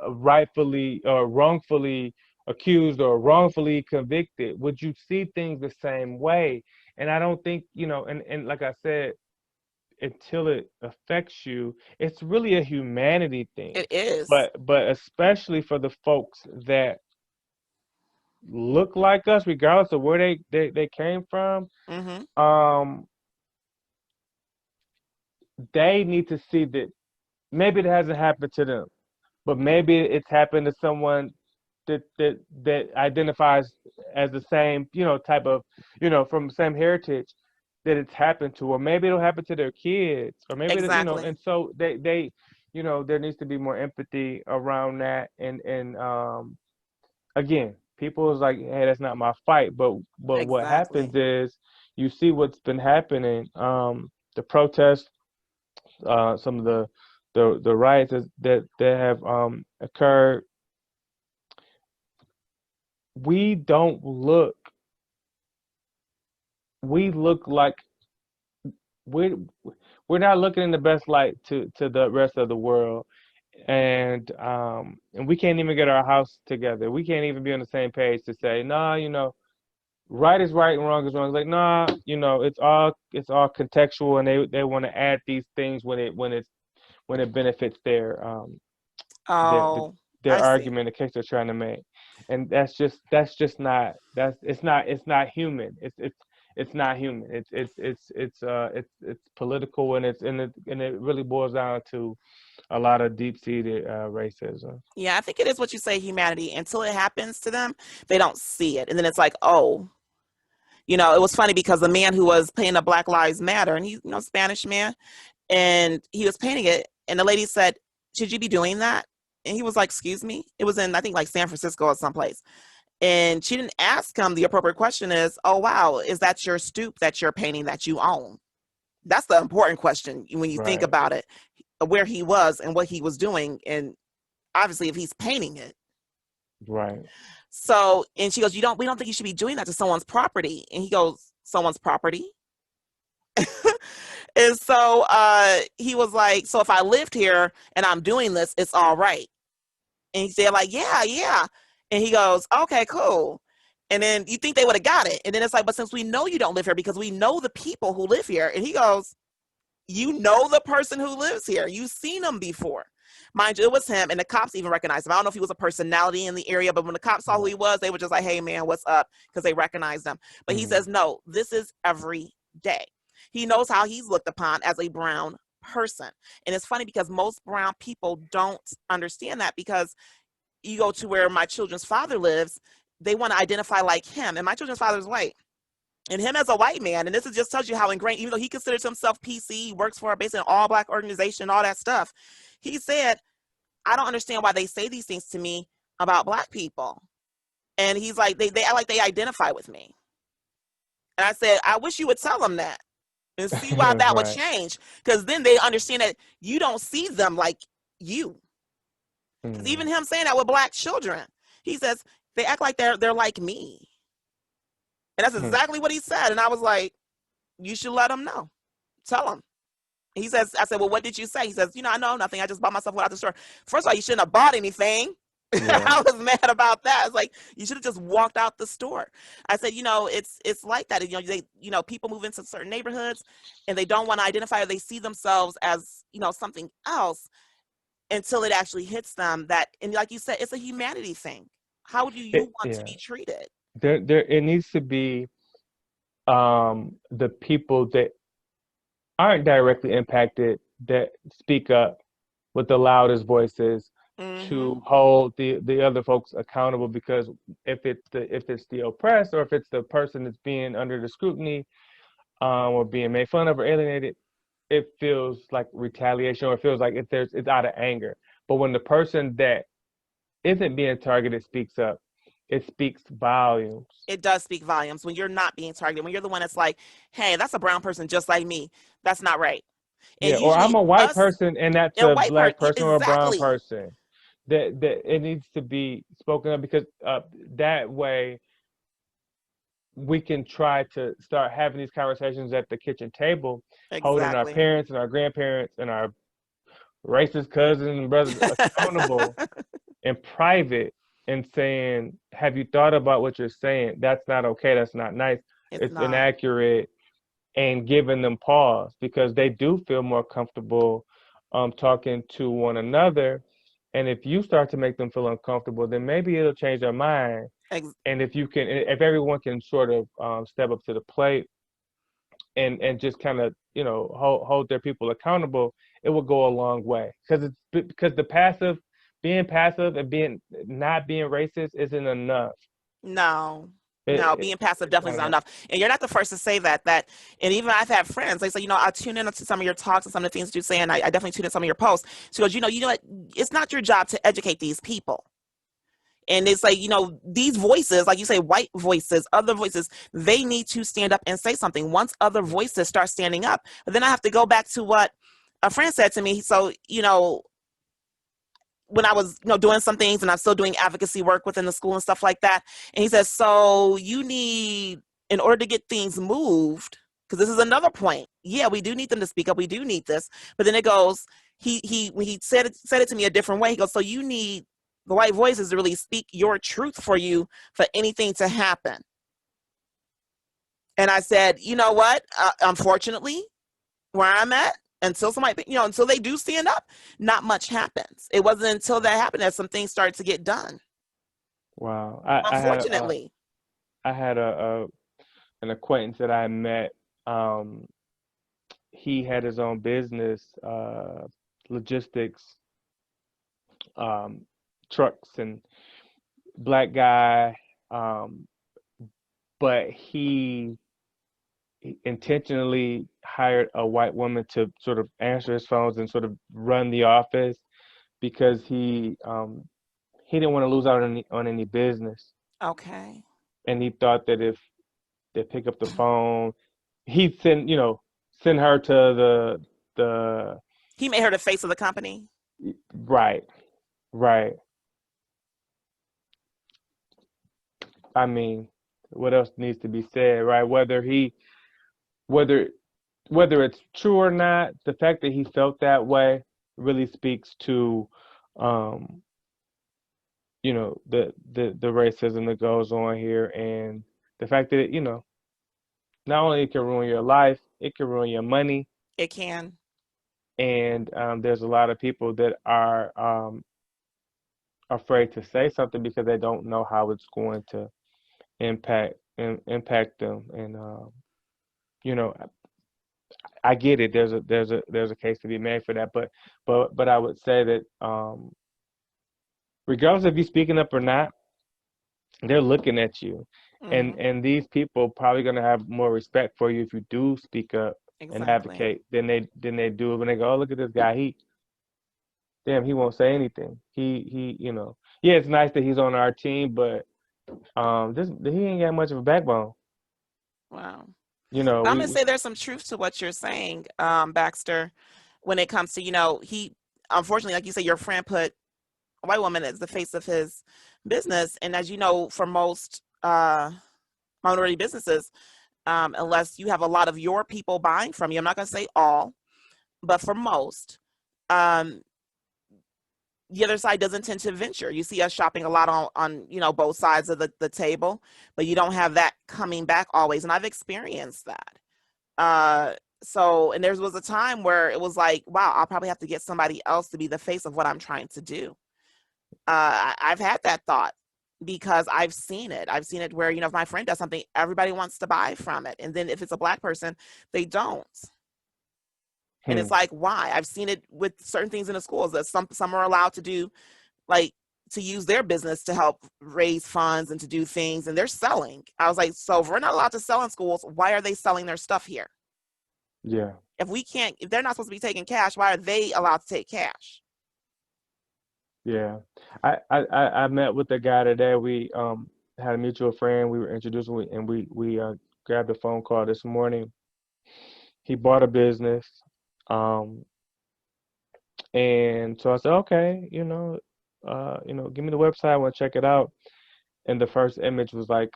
rightfully or wrongfully accused or wrongfully convicted? Would you see things the same way? And I don't think, you know, and like I said, until it affects you, it's really a humanity thing. it is. But especially for the folks that look like us, regardless of where they came from, Hmm. um, they need to see that maybe it hasn't happened to them, but maybe it's happened to someone that identifies as the same, you know, type of, you know, from the same heritage that it's happened to, or maybe it'll happen to their kids, or maybe you know, Exactly. and so they you know, there needs to be more empathy around that, and again, people is like, hey, that's not my fight, but what happens Exactly. is you see what's been happening, the protests, some of the riots that have occurred. We don't look we look like we we're not looking in the best light to the rest of the world, and we can't even get our house together. We can't even be on the same page to say, nah, you know, right is right and wrong is wrong. It's like, nah, you know, it's all contextual, and they want to add these things when it benefits their Oh, their I see. argument, the case they're trying to make. And that's just not, that's it's not human. It's not human. It's political, and it really boils down to a lot of deep-seated racism. Yeah, I think it is what you say, humanity. Until it happens to them, they don't see it. And then it's like, oh, you know, it was funny because the man who was painting a Black Lives Matter, and he's, you know, Spanish man, and he was painting it, and the lady said, should you be doing that? And he was like, excuse me. It was in, I think, like San Francisco or someplace. And she didn't ask him. The appropriate question is, oh, wow, is that your stoop that you're painting that you own? That's the important question when you think Right. about it. where he was and what he was doing, and obviously if he's painting it. Right. So, and she goes, we don't think you should be doing that to someone's property. And he goes, someone's property? And so he was like, so if I lived here and I'm doing this, it's all right. And he said, like, yeah, yeah. And he goes, okay, cool. And then you think they would have got it. And then it's like, but since we know you don't live here because we know the people who live here. And he goes, you know the person who lives here. You've seen him before. Mind you, it was him, and the cops even recognized him. I don't know if he was a personality in the area, but when the cops saw who he was, they were just like, hey, man, what's up? Because they recognized him. But he says, no, this is every day. He knows how he's looked upon as a brown person. And it's funny because most brown people don't understand that, because you go to where my children's father lives, they want to identify like him. And my children's father is white. And him as a white man, and this is just tells you how ingrained, even though he considers himself PC, he works for basically an all-black organization, all that stuff. He said, I don't understand why they say these things to me about black people. And he's like, they act like they identify with me. And I said, I wish you would tell them that and see why that would Right. change. Because then they understand that you don't see them like you. Because even him saying that with black children, he says, they act like they're like me. And that's exactly what he said. And I was like, you should let them know. Tell them. He says, I said, well, what did you say? He says, I know nothing. I just bought myself what out the store. First of all, you shouldn't have bought anything. Yeah. I was mad about that. It's like, you should have just walked out the store. I said, it's like that. People move into certain neighborhoods and they don't want to identify, or they see themselves as, something else until it actually hits them. That, and like you said, it's a humanity thing. How do you want to Yeah. be treated? There it needs to be the people that aren't directly impacted that speak up with the loudest voices Mm-hmm. to hold the other folks accountable, because if it's the oppressed, or if it's the person that's being under the scrutiny, or being made fun of or alienated, it feels like retaliation, or it feels like it's out of anger. But when the person that isn't being targeted speaks up, it speaks volumes. It does speak volumes when you're not being targeted, when you're the one that's like, hey, that's a brown person just like me. That's not right. And Yeah, or usually I'm a white us person and that's and a white person, black person or a brown exactly. person. That it needs to be spoken of, because that way we can try to start having these conversations at the kitchen table, holding our Exactly. parents and our grandparents and our racist cousins and brothers accountable in private, and saying, have you thought about what you're saying? That's not okay. That's not nice. It's It's not. inaccurate. And giving them pause, because they do feel more comfortable talking to one another. And if you start to make them feel uncomfortable, then maybe it'll change their mind. Ex- And if everyone can sort of step up to the plate and just kind of hold their people accountable, it will go a long way. Because being passive and being not being racist isn't enough. no. No, It, being passive it's definitely not is not enough. enough. And you're not the first to say that. And even I've had friends, they say, I tune in to some of your talks and some of the things you say, and I definitely tune in some of your posts. She goes, you know what? It's not your job to educate these people. And it's like, these voices, like you say, white voices, other voices, they need to stand up and say something. Once other voices start standing up, but then I have to go back to what a friend said to me. So, when I was, doing some things, and I'm still doing advocacy work within the school and stuff like that. And he says, so you need, in order to get things moved, because this is another point. Yeah, we do need them to speak up. We do need this. But then it goes, when he said it to me a different way, he goes, so you need the white voices to really speak your truth for you for anything to happen. And I said, you know what? Unfortunately, where I'm at, until they do stand up, not much happens. It wasn't until that happened that some things started to get done. Wow. Unfortunately. I had an acquaintance that I met. Um, he had his own business, logistics, um, trucks, and black guy. Um, but he intentionally hired a white woman to sort of answer his phones and sort of run the office, because he didn't want to lose out on any business. Okay. And he thought that if they pick up the phone, he'd send her to the He made her the face of the company. Right, right. I mean, what else needs to be said, right? Whether whether it's true or not, the fact that he felt that way really speaks to, um, the racism that goes on here, and the fact that not only it can ruin your life, it can ruin your money, It can. and there's a lot of people that are afraid to say something because they don't know how it's going to impact them, and you know I get it. There's a case to be made for that, but I would say that regardless if you're speaking up or not, they're looking at you, and Hmm. and these people probably gonna have more respect for you if you do speak up and Exactly. advocate than they do when they go, oh, look at this guy, he won't say anything. Yeah, it's nice that he's on our team, but this he ain't got much of a backbone. Wow. But I'm We, gonna we say there's some truth to what you're saying, Baxter, when it comes to, he unfortunately, like you say, your friend put a white woman as the face of his business. And as you know, for most minority businesses, unless you have a lot of your people buying from you, I'm not gonna say all, but for most, um, the other side doesn't tend to venture. You see us shopping a lot on both sides of the table, but you don't have that coming back always. And I've experienced that. Uh, and there was a time where it was like, wow, I'll probably have to get somebody else to be the face of what I'm trying to do. I've had that thought because I've seen it. I've seen it where, if my friend does something, everybody wants to buy from it. And then if it's a black person, they don't. And it's hmm, like, why? I've seen it with certain things in the schools that some are allowed to do, like, to use their business to help raise funds and to do things, and they're selling. I was like, so if we're not allowed to sell in schools, why are they selling their stuff here? yeah. If they're not supposed to be taking cash, why are they allowed to take cash? Yeah, I met with the guy today. We had a mutual friend. We were introduced, and we grabbed a phone call this morning. He bought a business, um, and so I said, okay, give me the website. I want to check it out. And the first image was like,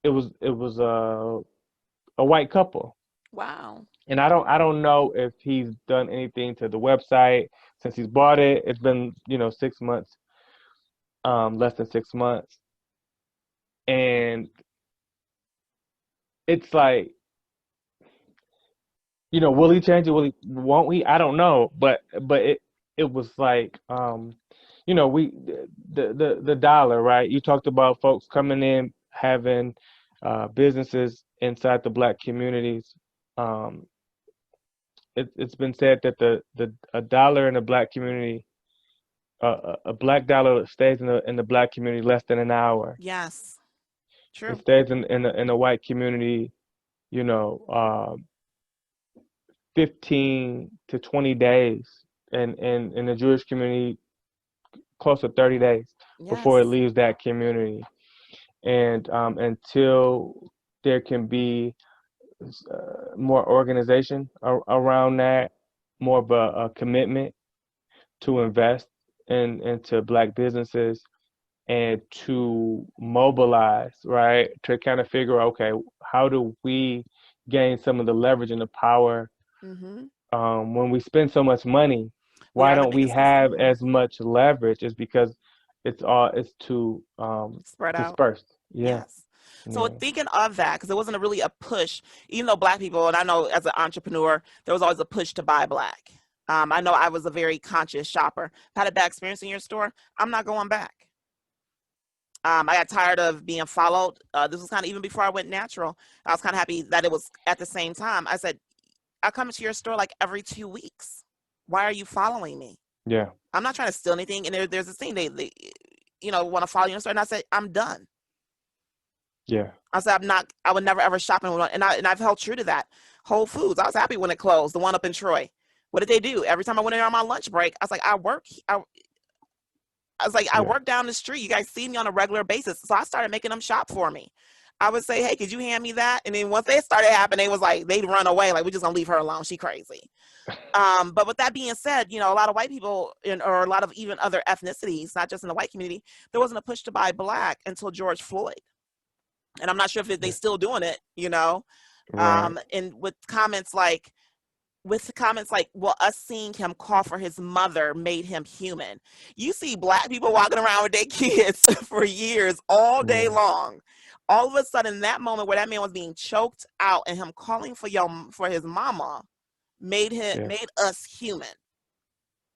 it was a white couple, Wow. and I don't know if he's done anything to the website since he's bought it. It's been 6 months, less than 6 months. And it's like, will he change it? Won't he? I don't know. But it was like, we the dollar, right? You talked about folks coming in having businesses inside the black communities. Um, it's been said that the a dollar in the black community, a black dollar stays in the black community less than an hour. Yes. It True. stays in the white community, you know, uh, 15 to 20 days, and in the Jewish community, close to 30 days before it Yes. leaves that community. And until there can be more organization around that, more of a commitment to invest into black businesses and to mobilize, right? To kind of figure out, okay, how do we gain some of the leverage and the power Hmm. when we spend so much money? We Why are the don't we biggest have consumer. as much leverage? It's because it's too Spread out. dispersed. Yeah, Yes. So yeah, thinking of that, because it wasn't really a push, even though black people, and I know as an entrepreneur, there was always a push to buy black. I know I was a very conscious shopper. Had a bad experience in your store, I'm not going back. I got tired of being followed. This was kind of even before I went natural. I was kind of happy that it was at the same time. I said, I come into your store like every 2 weeks. Why are you following me? yeah, I'm not trying to steal anything. And there's this thing they want to follow you in the store. And I said, I'm done. yeah, I said, I would never ever shop in one. And I've held true to that. Whole Foods, I was happy when it closed, the one up in Troy. What did they do? Every time I went in on my lunch break, I was like, I was like, I yeah, work down the street. You guys see me on a regular basis. So I started making them shop for me. I would say, hey, could you hand me that? And then once they started happening, they was like, they'd run away. Like, we're just gonna leave her alone. She crazy. But with that being said, a lot of white people or a lot of even other ethnicities, not just in the white community, there wasn't a push to buy black until George Floyd. And I'm not sure if they Yeah. still doing it. Right. And with comments like, well, us seeing him call for his mother made him human. You see black people walking around with their kids for years, all day Yeah. long. All of a sudden, that moment where that man was being choked out and him calling for his mama Yeah. made us human.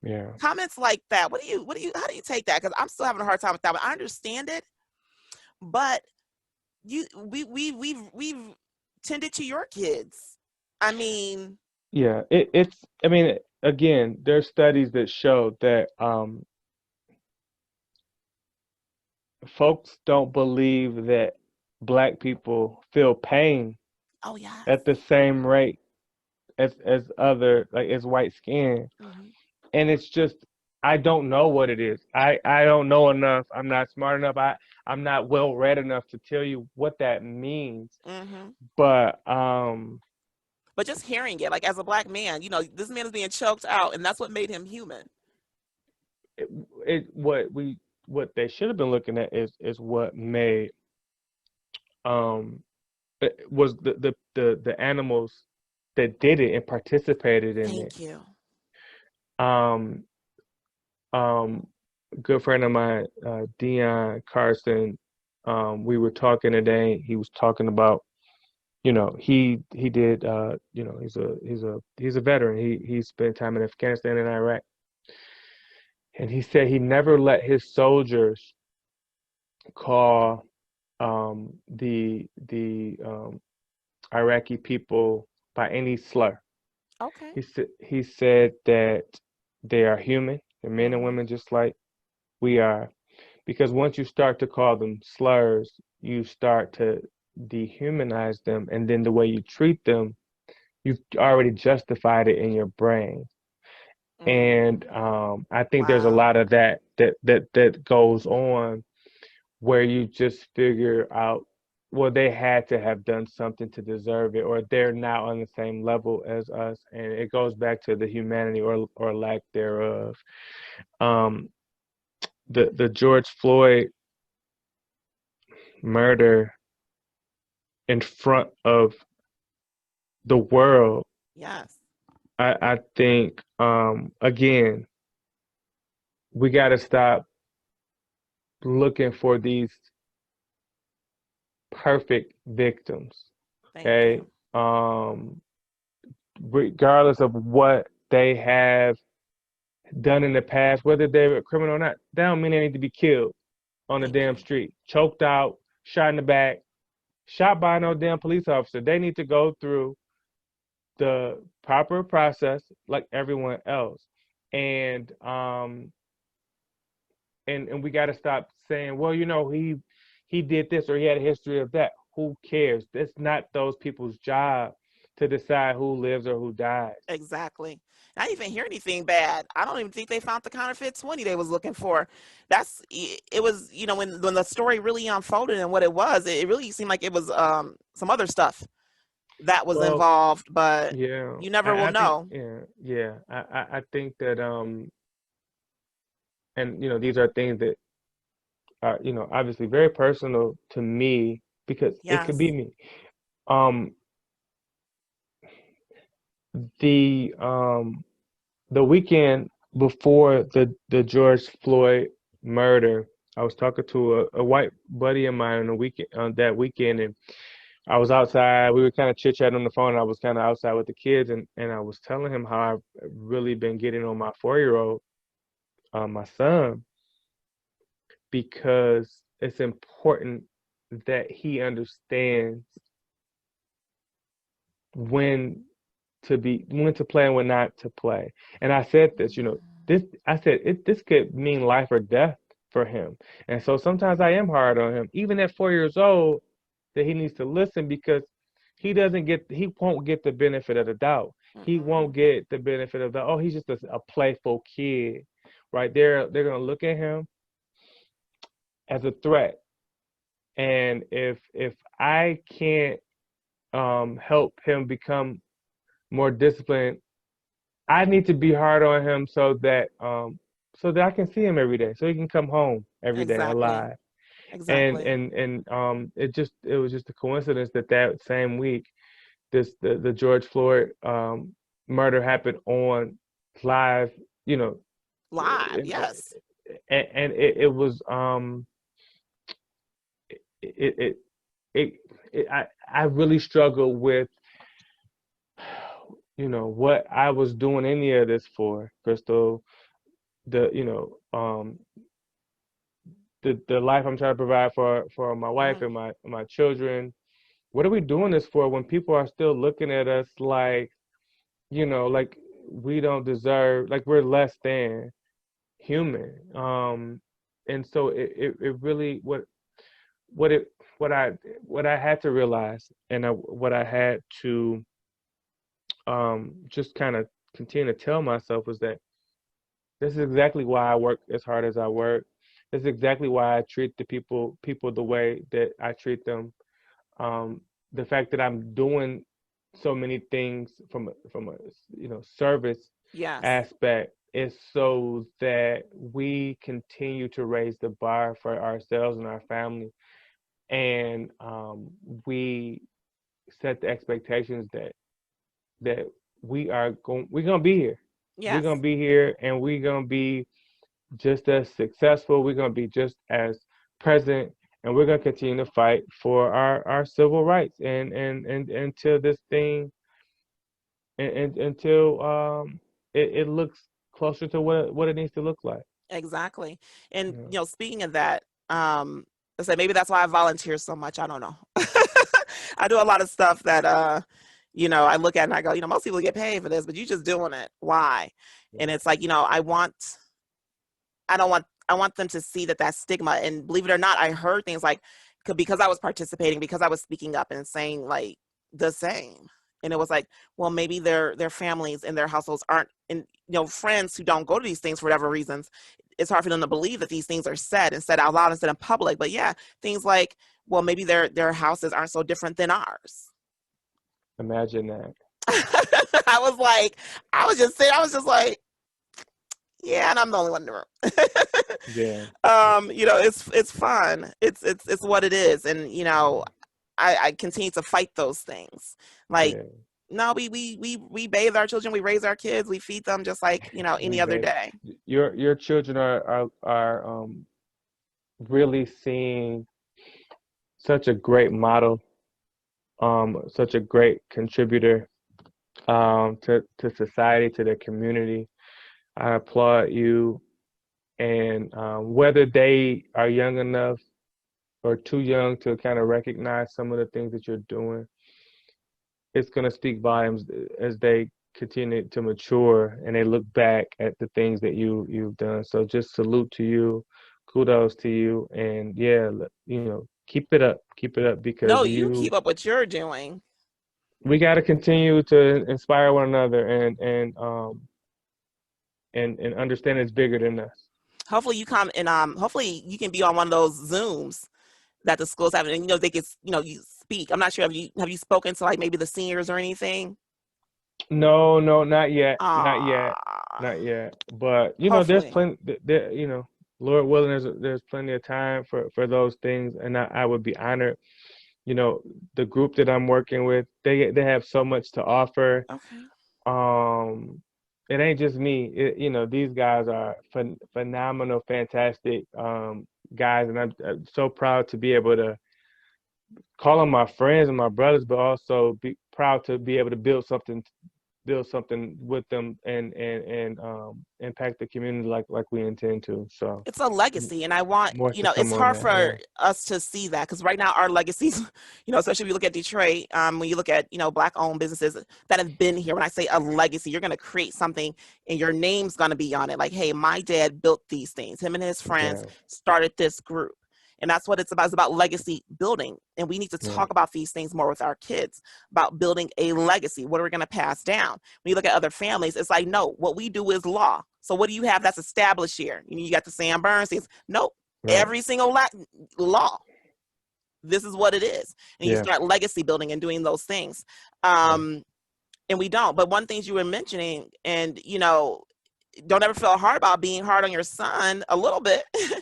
Yeah. Comments like that. How do you take that? Because I'm still having a hard time with that. But I understand it. But we've tended to your kids. I mean, Yeah. It's. I mean, again, there's studies that show that folks don't believe that black people feel pain oh yes. at the same rate as other like as white skin. Hmm. And it's just I don't know what it is. I don't know enough. I'm not smart enough. I'm not well read enough to tell you what that means. Hmm. But But just hearing it, like as a black man, this man is being choked out, and that's what made him human. it, what they should have been looking at is what made um was the animals that did it and participated in it. Thank you. Um um good friend of mine, Dion Carson, we were talking today. He was talking about, he did, he's a veteran. He spent time in Afghanistan and Iraq, and he said he never let his soldiers call the Iraqi people by any slur. Okay. He said that they are human, they're men and Hmm. women just like we are. Because once you start to call them slurs, you start to dehumanize them, and then the way you treat them, you've already justified it in your brain. And Mm. I think there's a Wow. lot of that goes on where you just figure out, well, they had to have done something to deserve it, or they're not on the same level as us, and it goes back to the humanity or lack thereof. Um, the George Floyd murder in front of the world, Yes. I think, again, we got to stop looking for these perfect victims. Thank Okay. you. Um, Regardless of what they have done in the past, whether they're a criminal or not, that don't mean they need to be killed on the Thank damn you. street, choked out, shot in the back, shot by no damn police officer. They need to go through the proper process like everyone else. And and we got to stop saying, well, he did this or he had a history of that. Who cares? It's not those people's job to decide who lives or who dies. Exactly. I didn't even hear anything bad. I don't even think they found the counterfeit 20 they was looking for. It was, when the story really unfolded and what it was, it really seemed like it was some other stuff that was Well, involved, but yeah, you never will I think, know. yeah, yeah, I think that, and these are things that are, obviously very personal to me because it could be Yes. me. Um, the the weekend before the George Floyd murder, I was talking to a white buddy of mine on that weekend, and I was outside. We were kind of chit chatting on the phone. And I was kind of outside with the kids, and I was telling him how I've really been getting on my 4-year-old, my son, because it's important that he understands when when to play and when not to play. And I said this, this I said this could mean life or death for him. And so sometimes I am hard on him, even at 4 years old, that he needs to listen because he won't get the benefit of the doubt. He won't Mm-mm. get the benefit of the, oh, he's just a playful kid. Right? They're gonna look at him as a threat. And if I can't help him become more disciplined, I need to be hard on him so that I can see him every day, so he can come home every day Exactly. alive. And Exactly. it was just a coincidence that that same week the George Floyd murder happened on live, you know, Live. Yes. and it was it it, it, I really struggle with what I was doing any of this for, Crystal. The you know the life I'm trying to provide for my wife Hmm. and my children. What are we doing this for when people are still looking at us like, like we don't deserve, like we're less than human? And so it really what it what I had to realize, and what I had to just kind of continue to tell myself was that this is exactly why I work as hard as I work. This is exactly why I treat the people the way that I treat them. Um, the fact that I'm doing so many things from a service Yes. aspect is so that we continue to raise the bar for ourselves and our family, and we set the expectations that we're gonna be here. We're Yes. gonna be here, and we're gonna be just as successful. We're going to be just as present, and we're going to continue to fight for our civil rights, and until this thing, and until it looks closer to what it needs to look like. Exactly. And You speaking of that, I say maybe that's why I volunteer so much. I don't know. I do a lot of stuff that I look at and I go, most people get paid for this, but you just doing it. Why? And know? it's like, I want them to see that stigma. And believe it or not, I heard things like, because I was participating, because I was speaking up and saying like the same. And it was like, well, maybe their families and their households aren't, and friends who don't go to these things for whatever reasons, it's hard for them to believe that these things are said and said out loud and said in public. But yeah, things like, well, maybe their houses aren't so different than ours. Imagine that. I was like, I was just saying, I was just like, yeah, and I'm the only one in the room. Yeah, It's fun. It's what it is, and I continue to fight those things. Like, yeah. no, we bathe our children, we raise our kids, we feed them just like We any other bet day. your children are really seeing such a great model, such a great contributor to society, to their community. I applaud you. And whether they are young enough or too young to kind of recognize some of the things that you're doing, it's going to speak volumes as they continue to mature and they look back at the things that you've done. So just salute to you, kudos to you, and yeah, keep it up because No, you keep up what you're doing. we got to continue to inspire one another, and understand it's bigger than us. Hopefully you come and hopefully you can be on one of those Zooms that the schools have, and they can you speak. I'm not sure, have you spoken to like maybe the seniors or anything? No, no, not yet, not yet, Ah, not yet. But there's hopefully. plenty. There, Lord willing, there's plenty of time for those things, and I would be honored. The group that I'm working with, they have so much to offer. Okay. Um, it ain't just me. These guys are phenomenal, fantastic guys, and I'm so proud to be able to call them my friends and my brothers, but also be proud to be able to build something with them, and impact the community like we intend to. So It's a legacy, and I want, more to it's come on hard that. Yeah, for us to see that because right now our legacies, especially if you look at Detroit, when you look at black owned businesses that have been here. When I say a legacy, you're going to create something and your name's going to be on it, like, hey, my dad built these things, him and his friends yeah, started this group. And that's what it's about. It's about legacy building. And we need to yeah, talk about these things more with our kids, about building a legacy. What are we going to pass down? When you look at other families, it's like, no, what we do is law. So what do you have that's established here? You got the Sam Burns things. Nope. right. Every single law. this is what it is. And you Yeah. start legacy building and doing those things. Yeah. And we don't. But one thing you were mentioning, and don't ever feel hard about being hard on your son a little bit Yeah.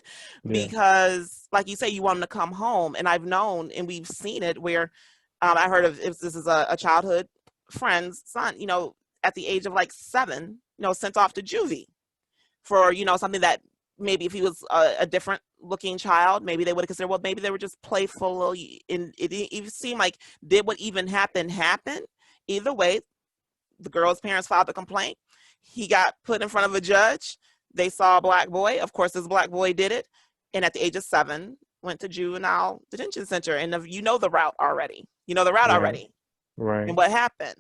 because like you say, you want him to come home. And I've known, and we've seen it where I heard of, if this is a childhood friend's son, at the age of like 7, sent off to juvie for, something that maybe if he was a different looking child, maybe they would have considered, well, maybe they were just playful. And it even seemed like, did what even happen happen? Either way, the girl's parents filed a complaint. He got put in front of a judge. They saw a black boy. Of course, this black boy did it. And at the age of 7, went to juvenile detention center. And the route already. Yeah. And Right. what happened.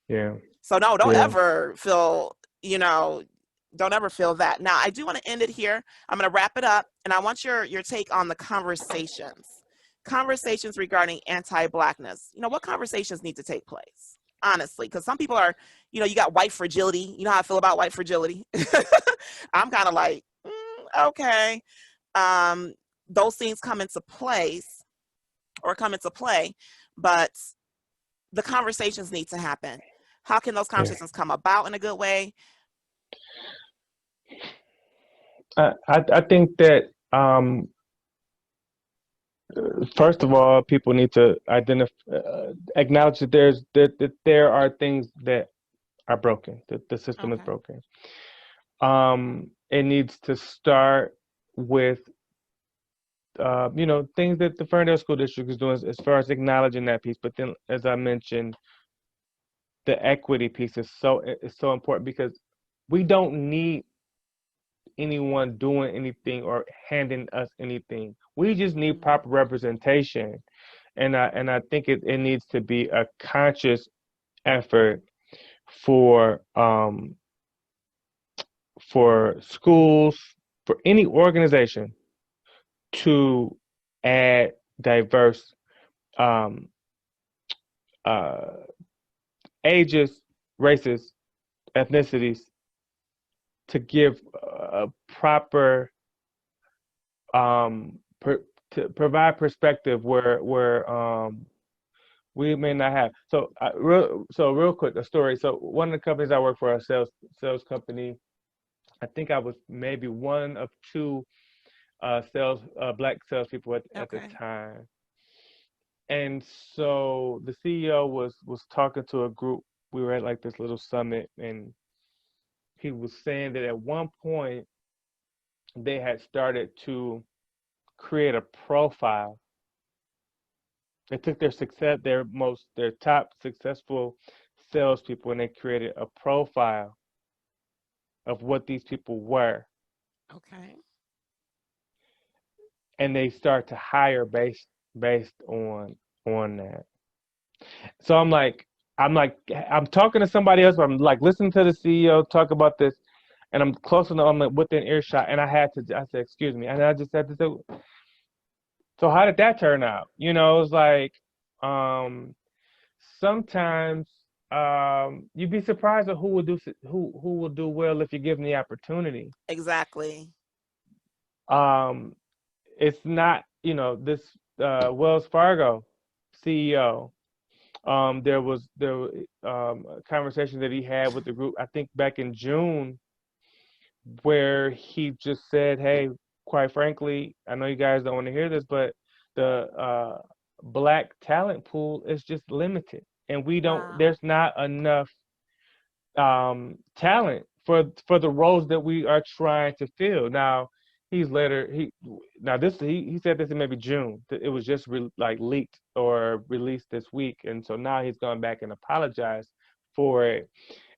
Yeah. So no, don't Yeah. ever feel, don't ever feel that. Now, I do want to end it here. I'm going to wrap it up. And I want your take on the conversations regarding anti-blackness. What conversations need to take place? Honestly, because some people are, you got white fragility. You know how I feel about white fragility. I'm kind of like, okay. Those things come into play, but the conversations need to happen. How can those Yeah. conversations come about in a good way? I think that first of all, people need to acknowledge that there are things that are broken. That the system is Okay. broken. It needs to start with things that the Ferndale School District is doing as far as acknowledging that piece. But then, as I mentioned, the equity piece is so important because we don't need anyone doing anything or handing us anything. We just need Mhm. proper representation. And I think it needs to be a conscious effort for schools, for any organization to add diverse um, uh, ages, races, ethnicities to give a proper to provide perspective where we may not have. So real quick, a story. So one of the companies I work for, a sales company, I think I was maybe one of two black salespeople at the Okay. time. And so the CEO was talking to a group. We were at like this little summit, and he was saying that at one point they had started to create a profile. They took their top successful salespeople, and they created a profile of what these people were, Okay. and they start to hire based on that. So I'm talking to somebody else, but I'm like listening to the CEO talk about this, and I'm close enough, I'm like within earshot, and I said, excuse me, and I just had to say, so how did that turn out? It's like um, sometimes you'd be surprised at who will do well if you give them the opportunity. Exactly. Um, it's not, this Wells Fargo CEO. There was a conversation that he had with the group, I think back in June, where he just said, "Hey, quite frankly, I know you guys don't want to hear this, but the black talent pool is just limited, and we don't. Wow. There's not enough talent for the roles that we are trying to fill." Now, he said this in maybe June. It was just like leaked or released this week, and so now he's gone back and apologized for it.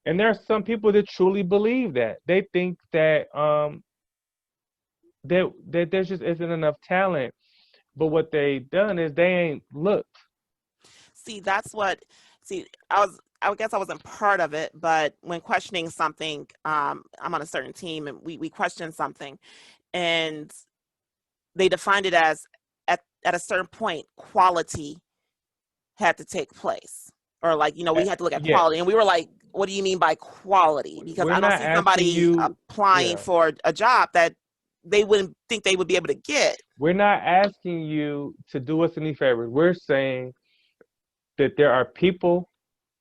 And there are some people that truly believe that. They think that there just isn't enough talent. But what they done is they ain't looked. See, I guess I wasn't part of it, but when questioning something, I'm on a certain team and we questioned something, and they defined it as at a certain point, quality had to take place. Or like, we had to look at Yeah, quality. And we were like, what do you mean by quality? Because we're I don't not see asking somebody you. applying Yeah, for a job that they wouldn't think they would be able to get. We're not asking you to do us any favors. We're saying that there are people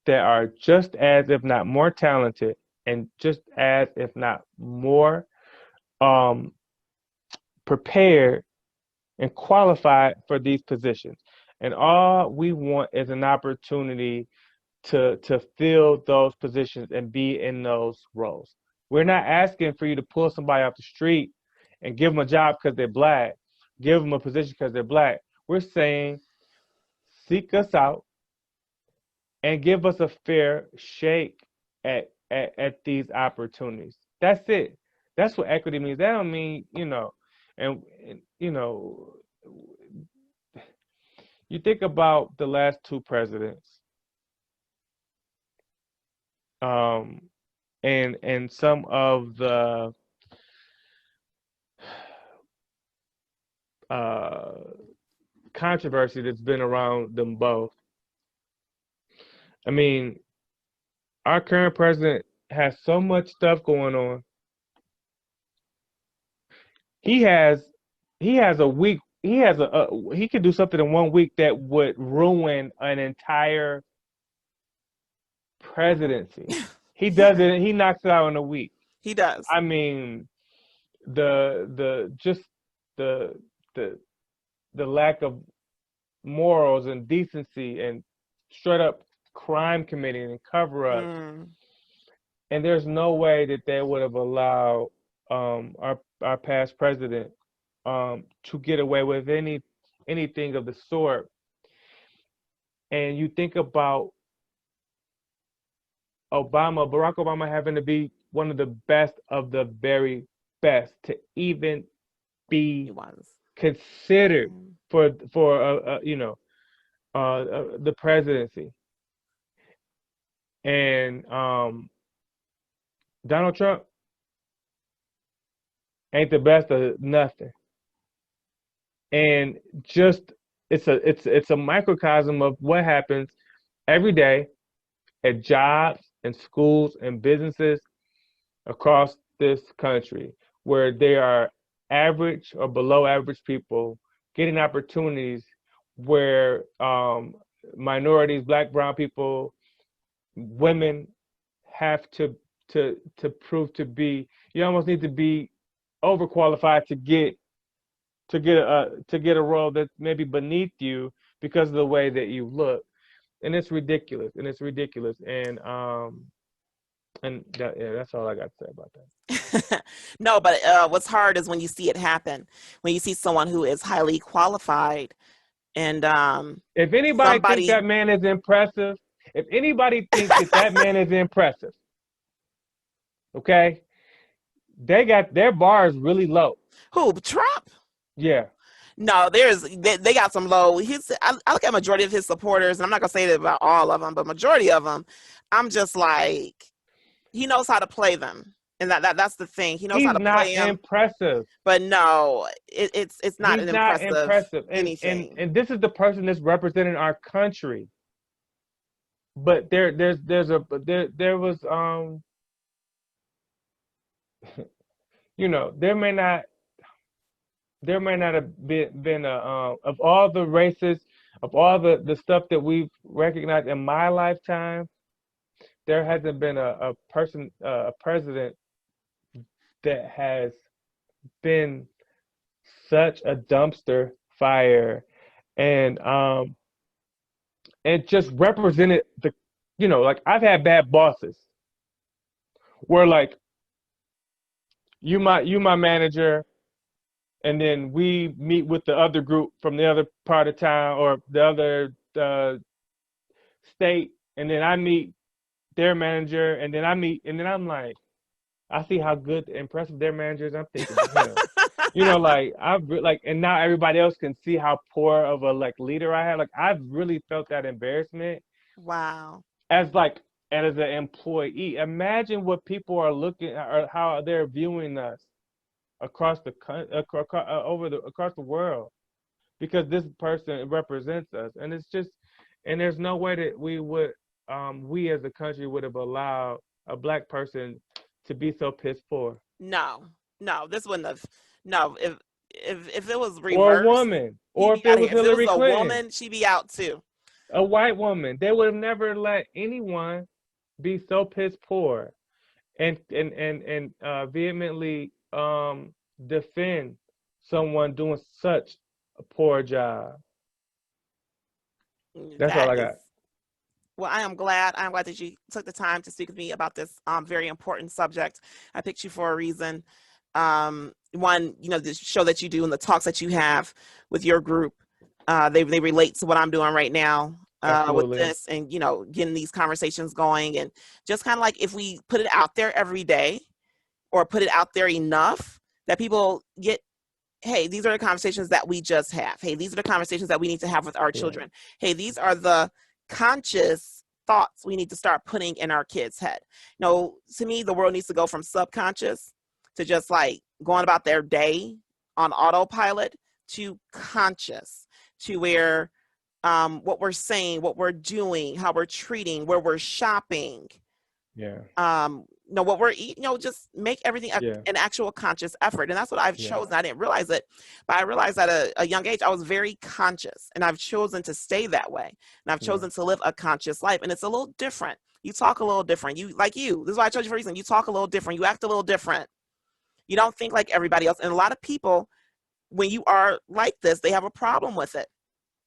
that are just as, if not more talented, and just as, if not more um, prepared and qualified for these positions. And all we want is an opportunity to fill those positions and be in those roles. We're not asking for you to pull somebody off the street and give them a job because they're black, give them a position because they're black. We're saying seek us out and give us a fair shake at these opportunities. That's it. That's what equity means. That don't mean, and you think about the last two presidents, um, and some of the uh, controversy that's been around them both. I mean, our current president has so much stuff going on. He has he has a week. He could do something in 1 week that would ruin an entire presidency. He does it. He knocks it out in a week. He does. I mean, the just the the the lack of morals and decency and straight up crime committing and cover ups. Mm. And there's no way that they would have allowed our past president to get away with anything of the sort. And you think about Barack Obama having to be one of the best of the very best to even He be was. considered Mm. for the presidency. And Donald Trump ain't the best of nothing. And just it's a microcosm of what happens every day at jobs and schools and businesses across this country, where there are average or below average people getting opportunities where minorities, black, brown people, women have to prove to be. You almost need to be overqualified to get a role that's maybe beneath you because of the way that you look. And it's ridiculous. And yeah, that's all I got to say about that. No, but what's hard is when you see it happen, when you see someone who is highly qualified and If anybody thinks somebody that man is impressive, if anybody thinks that man is impressive, okay, they got their bar is really low. who Trump. Yeah. No, they got some low. I look at majority of his supporters, and I'm not gonna say that about all of them, but majority of them, I'm just like, he knows how to play them, and that's the thing. He knows how He's to not play them. impressive. But no, it's not He's an not impressive impressive. anything. And this is the person that's representing our country. But there was there may not have been a of all the races, of all the stuff that we've recognized in my lifetime, there hasn't been a president that has been such a dumpster fire and and just represented the, like I've had bad bosses where like you my manager, and then we meet with the other group from the other part of town or the other state, and then I meet their manager, and then I'm like, I see how good and impressive their manager is. I'm thinking to him, like and now everybody else can see how poor of a like leader I have. Like I've really felt that embarrassment Wow. as like as an employee. Imagine what people are looking or how they're viewing us across the across the world, because this person represents us, and it's just, and there's no way that we as a country would have allowed a black person to be so piss poor. No, this wouldn't have No, if it was or a reversed, woman, he'd or be if it out of was here. If it was Hillary a Clinton, woman, she'd be out too. a white woman, they would have never let anyone be so piss poor and vehemently defend someone doing such a poor job. That's all That I is, got. well, I am glad. I'm glad that you took the time to speak with me about this very important subject. I picked you for a reason. One, the show that you do and the talks that you have with your group, they relate to what I'm doing right now with Absolutely. this, and getting these conversations going, and just kind of like if we put it out there every day or put it out there enough that people get, hey, these are the conversations that we just have. Hey, these are the conversations that we need to have with our Yeah. children. Hey, these are the conscious thoughts we need to start putting in our kids' head. To me, the world needs to go from subconscious to just like going about their day on autopilot to conscious, to where what we're saying, what we're doing, how we're treating, where we're shopping, Yeah. what we're eating, just make everything Yeah. an actual conscious effort. And that's what I've Yeah. chosen. I didn't realize it, but I realized at a young age, I was very conscious, and I've chosen to stay that way. And I've Yeah. chosen to live a conscious life. And it's a little different. You talk a little different. This is why I chose you for a reason. You talk a little different. You act a little different. You don't think like everybody else. And a lot of people, when you are like this, they have a problem with it,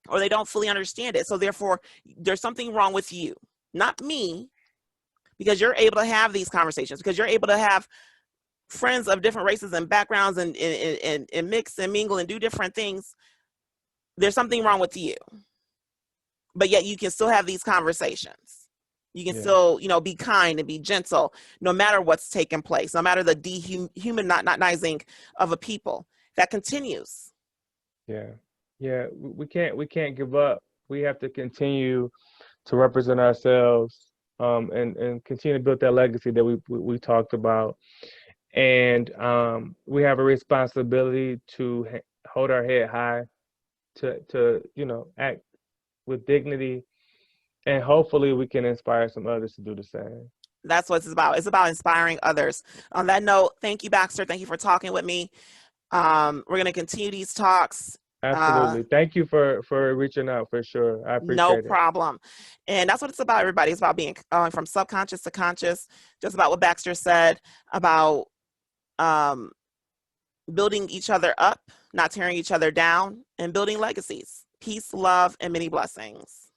or they don't fully understand it. So therefore, there's something wrong with you, not me, because you're able to have these conversations, because you're able to have friends of different races and backgrounds, and mix and mingle and do different things. There's something wrong with you, but yet you can still have these conversations. You can Yeah. still, be kind and be gentle, no matter what's taking place, no matter the dehumanizing of a people that continues. Yeah. Yeah. We can't give up. We have to continue to represent ourselves, and continue to build that legacy that we talked about. And we have a responsibility to hold our head high, to act with dignity, and hopefully we can inspire some others to do the same. That's what it's about. It's about inspiring others. On that note, thank you, Baxter. Thank you for talking with me. We're going to continue these talks. Uh, Absolutely. Thank you for reaching out, for sure. I no appreciate it. problem. And that's what it's about, everybody. It's about being from subconscious to conscious, just about what Baxter said about um, building each other up, not tearing each other down, and building legacies. Peace, love, and many blessings.